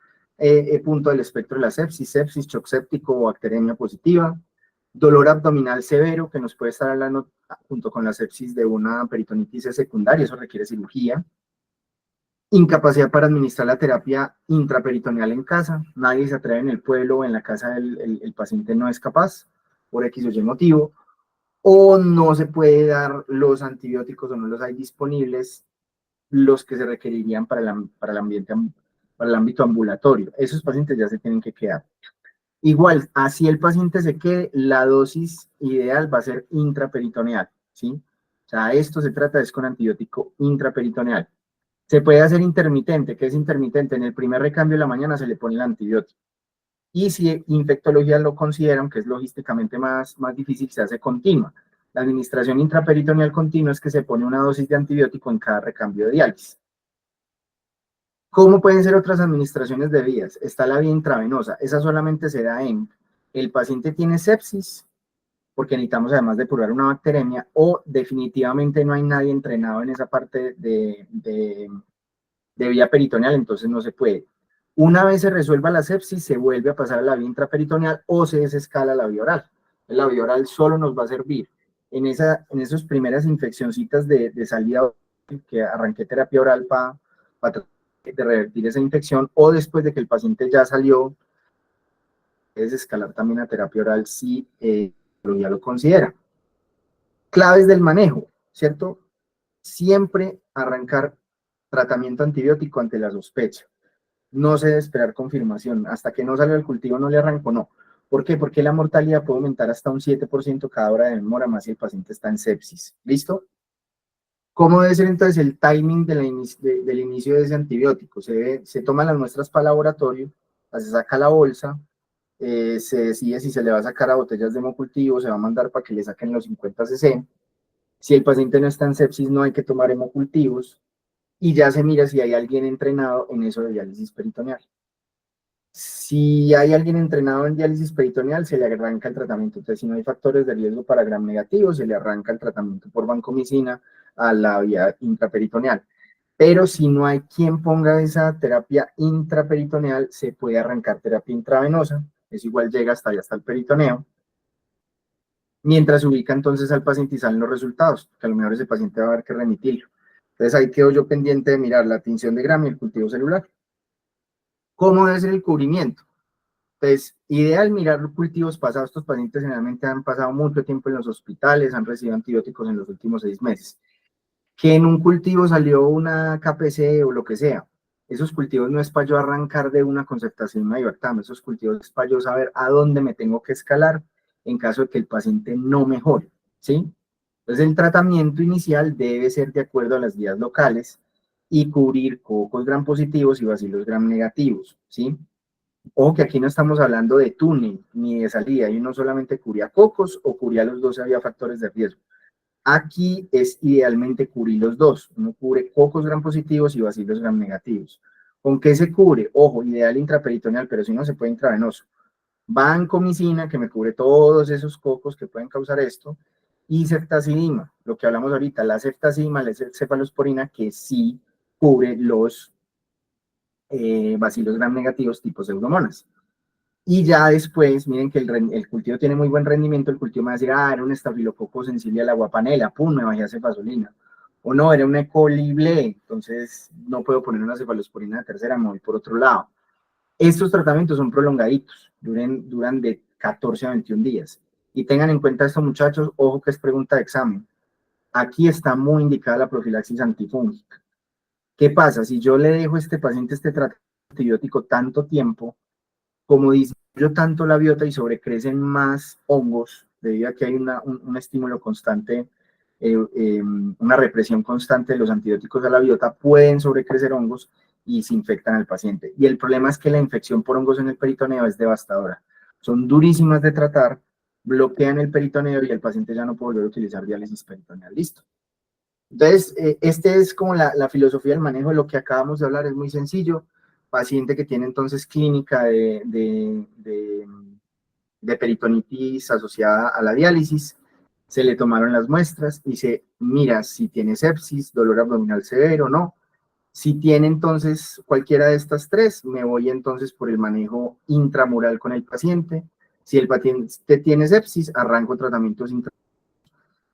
A: punto del espectro de la sepsis, sepsis, shock séptico o bacteremia positiva, dolor abdominal severo que nos puede estar hablando junto con la sepsis de una peritonitis secundaria, eso requiere cirugía, incapacidad para administrar la terapia intraperitoneal en casa, nadie se atreve en el pueblo o en la casa el paciente no es capaz, por X o Y motivo, o no se puede dar los antibióticos o no los hay disponibles los que se requerirían para el ámbito ambulatorio. Esos pacientes ya se tienen que quedar. Igual, así el paciente se quede, la dosis ideal va a ser intraperitoneal, ¿sí? O sea, esto se trata es con antibiótico intraperitoneal. Se puede hacer intermitente. ¿Qué es intermitente? En el primer recambio de la mañana se le pone el antibiótico. Y si infectología lo consideran, que es logísticamente más difícil, se hace continua. La administración intraperitoneal continua es que se pone una dosis de antibiótico en cada recambio de diálisis. ¿Cómo pueden ser otras administraciones de vías? Está la vía intravenosa. Esa solamente se da en el paciente tiene sepsis, porque necesitamos además depurar una bacteremia, o definitivamente no hay nadie entrenado en esa parte de vía peritoneal, entonces no se puede. Una vez se resuelva la sepsis, se vuelve a pasar a la vía intraperitoneal o se desescala la vía oral. La vía oral solo nos va a servir en esas primeras infeccioncitas de salida, que arranqué terapia oral para de revertir esa infección, o después de que el paciente ya salió, es escalar también a terapia oral si ya lo considera. Claves del manejo, ¿cierto? Siempre arrancar tratamiento antibiótico ante la sospecha. No se debe esperar confirmación. Hasta que no salga el cultivo no le arrancó, no. ¿Por qué? Porque la mortalidad puede aumentar hasta un 7% cada hora de demora, más si el paciente está en sepsis. ¿Listo? ¿Cómo debe ser entonces el timing del inicio de ese antibiótico? Se toman las muestras para laboratorio, se saca la bolsa, se decide si se le va a sacar a botellas de hemocultivo, se va a mandar para que le saquen los 50 cc. Si el paciente no está en sepsis, no hay que tomar hemocultivos, y ya se mira si hay alguien entrenado en eso de diálisis peritoneal. Si hay alguien entrenado en diálisis peritoneal, se le arranca el tratamiento. Entonces, si no hay factores de riesgo para gram negativo, se le arranca el tratamiento por vancomicina a la vía intraperitoneal. Pero si no hay quien ponga esa terapia intraperitoneal, se puede arrancar terapia intravenosa. Eso igual llega hasta allá, hasta el peritoneo. Mientras se ubica entonces al paciente y salen los resultados, que a lo mejor ese paciente va a haber que remitirlo. Entonces ahí quedo yo pendiente de mirar la tinción de gram y el cultivo celular. ¿Cómo debe ser el cubrimiento? Pues ideal mirar los cultivos pasados. Estos pacientes generalmente han pasado mucho tiempo en los hospitales, han recibido antibióticos en los últimos 6 meses. Que en un cultivo salió una KPC o lo que sea. Esos cultivos no es para yo arrancar de una concertación una ivertame, esos cultivos es para yo saber a dónde me tengo que escalar en caso de que el paciente no mejore, ¿sí? Entonces el tratamiento inicial debe ser de acuerdo a las guías locales y cubrir cocos gram positivos y bacilos gram negativos, ¿sí? Ojo que aquí no estamos hablando de túnel ni de salida, y uno solamente cubría cocos o cubría los dos, había factores de riesgo. Aquí es idealmente cubrir los dos. Uno cubre cocos gram positivos y bacilos gram negativos. ¿Con qué se cubre? Ojo, ideal intraperitoneal, pero si no se puede intravenoso. Vancomicina, que me cubre todos esos cocos que pueden causar esto, y ceftazidima, lo que hablamos ahorita, la ceftazidima, la cefalosporina, que sí cubre los bacilos gram negativos tipo pseudomonas. Y ya después, miren que el cultivo tiene muy buen rendimiento, el cultivo me va a decir, era un estafilococo sensible a la guapanela, pum, me bajé a cefasolina. O no, era un E. coli ble, entonces no puedo poner una cefalosporina de tercera, me voy por otro lado. Estos tratamientos son prolongaditos, duran de 14 a 21 días. Y tengan en cuenta esto, muchachos, ojo que es pregunta de examen. Aquí está muy indicada la profilaxis antifúngica. ¿Qué pasa? Si yo le dejo a este paciente este tratamiento antibiótico tanto tiempo, como disminuyo tanto la biota y sobrecrecen más hongos, debido a que hay un estímulo constante, una represión constante de los antibióticos a la biota, pueden sobrecrecer hongos y se infectan al paciente. Y el problema es que la infección por hongos en el peritoneo es devastadora. Son durísimas de tratar bloquean el peritoneo y el paciente ya no puede volver a utilizar diálisis peritoneal. Listo. Entonces, este es como la filosofía del manejo de lo que acabamos de hablar, es muy sencillo. Paciente que tiene entonces clínica de peritonitis asociada a la diálisis, se le tomaron las muestras y se mira si tiene sepsis, dolor abdominal severo o no. Si tiene entonces cualquiera de estas tres, me voy entonces por el manejo intramural con el paciente. Si el paciente tiene sepsis, arranco tratamientos intramural.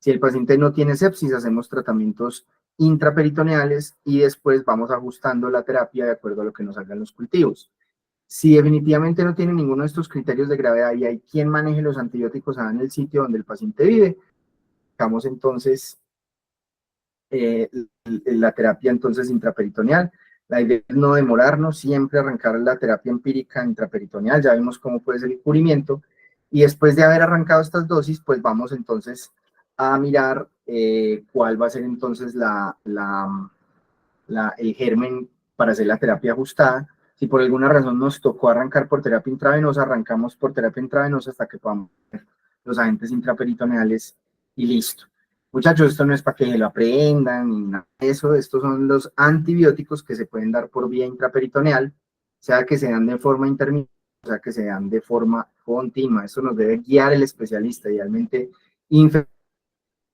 A: Si el paciente no tiene sepsis, hacemos tratamientos intraperitoneales y después vamos ajustando la terapia de acuerdo a lo que nos salgan los cultivos. Si definitivamente no tiene ninguno de estos criterios de gravedad y hay quien maneje los antibióticos en el sitio donde el paciente vive, damos entonces la terapia entonces intraperitoneal. La idea es no demorarnos, siempre arrancar la terapia empírica intraperitoneal, ya vimos cómo puede ser el cubrimiento, y después de haber arrancado estas dosis, pues vamos entonces a mirar cuál va a ser entonces el germen para hacer la terapia ajustada. Si por alguna razón nos tocó arrancar por terapia intravenosa, arrancamos por terapia intravenosa hasta que podamos ver los agentes intraperitoneales y listo. Muchachos, esto no es para que lo aprendan ni nada de eso, estos son los antibióticos que se pueden dar por vía intraperitoneal, sea que se dan de forma intermitente, o sea que se dan de forma continua. Esto nos debe guiar el especialista, idealmente de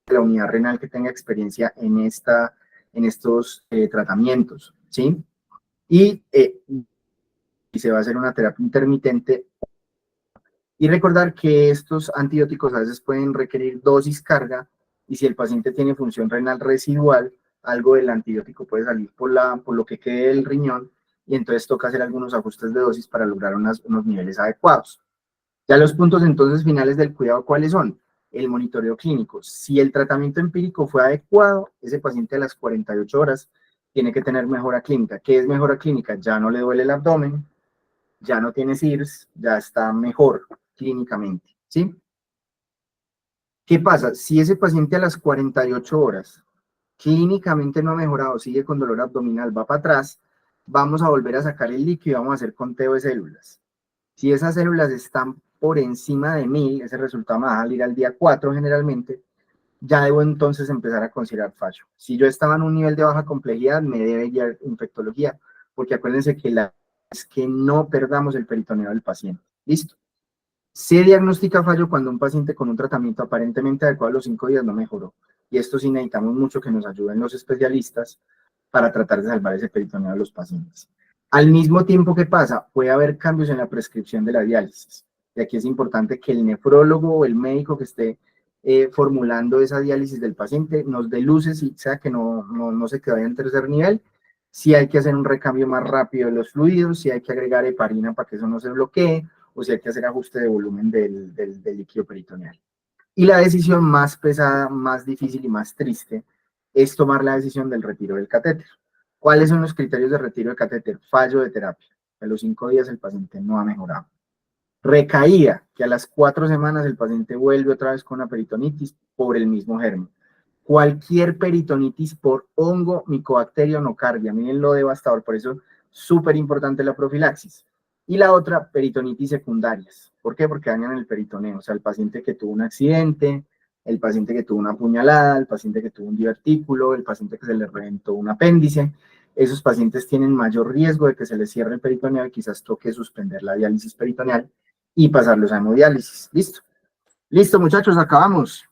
A: la unidad renal que tenga experiencia en estos tratamientos, ¿sí? Y se va a hacer una terapia intermitente. Y recordar que estos antibióticos a veces pueden requerir dosis carga, y si el paciente tiene función renal residual, algo del antibiótico puede salir por lo que quede del riñón, y entonces toca hacer algunos ajustes de dosis para lograr unos niveles adecuados. Ya los puntos entonces finales del cuidado, ¿cuáles son? El monitoreo clínico. Si el tratamiento empírico fue adecuado, ese paciente a las 48 horas tiene que tener mejora clínica. ¿Qué es mejora clínica? Ya no le duele el abdomen, ya no tiene SIRS, ya está mejor clínicamente, ¿sí? ¿Qué pasa? Si ese paciente a las 48 horas clínicamente no ha mejorado, sigue con dolor abdominal, va para atrás, vamos a volver a sacar el líquido y vamos a hacer conteo de células. Si esas células están por encima de 1000, ese resultado me va a salir al día 4 generalmente, ya debo entonces empezar a considerar fallo. Si yo estaba en un nivel de baja complejidad, me debe guiar infectología, porque acuérdense que es que no perdamos el peritoneo del paciente. ¿Listo? Se diagnostica fallo cuando un paciente con un tratamiento aparentemente adecuado a los 5 días no mejoró. Y esto sí necesitamos mucho que nos ayuden los especialistas para tratar de salvar ese peritoneo de los pacientes. Al mismo tiempo que pasa, puede haber cambios en la prescripción de la diálisis. Y aquí es importante que el nefrólogo o el médico que esté formulando esa diálisis del paciente nos dé luces y sea que no se quede en tercer nivel. Si hay que hacer un recambio más rápido de los fluidos, si hay que agregar heparina para que eso no se bloquee, o si hay que hacer ajuste de volumen del líquido peritoneal. Y la decisión más pesada, más difícil y más triste es tomar la decisión del retiro del catéter. ¿Cuáles son los criterios de retiro de catéter? Fallo de terapia. A los 5 días el paciente no ha mejorado. Recaída, que a las 4 semanas el paciente vuelve otra vez con una peritonitis por el mismo germen. Cualquier peritonitis por hongo, micobacteria o nocardia, miren lo devastador, por eso súper importante la profilaxis. Y la otra, peritonitis secundarias. ¿Por qué? Porque dañan el peritoneo, o sea, el paciente que tuvo un accidente, el paciente que tuvo una puñalada, el paciente que tuvo un divertículo, el paciente que se le reventó un apéndice. Esos pacientes tienen mayor riesgo de que se les cierre el peritoneo y quizás toque suspender la diálisis peritoneal y pasarlos a hemodiálisis. ¿Listo? Listo, muchachos, acabamos.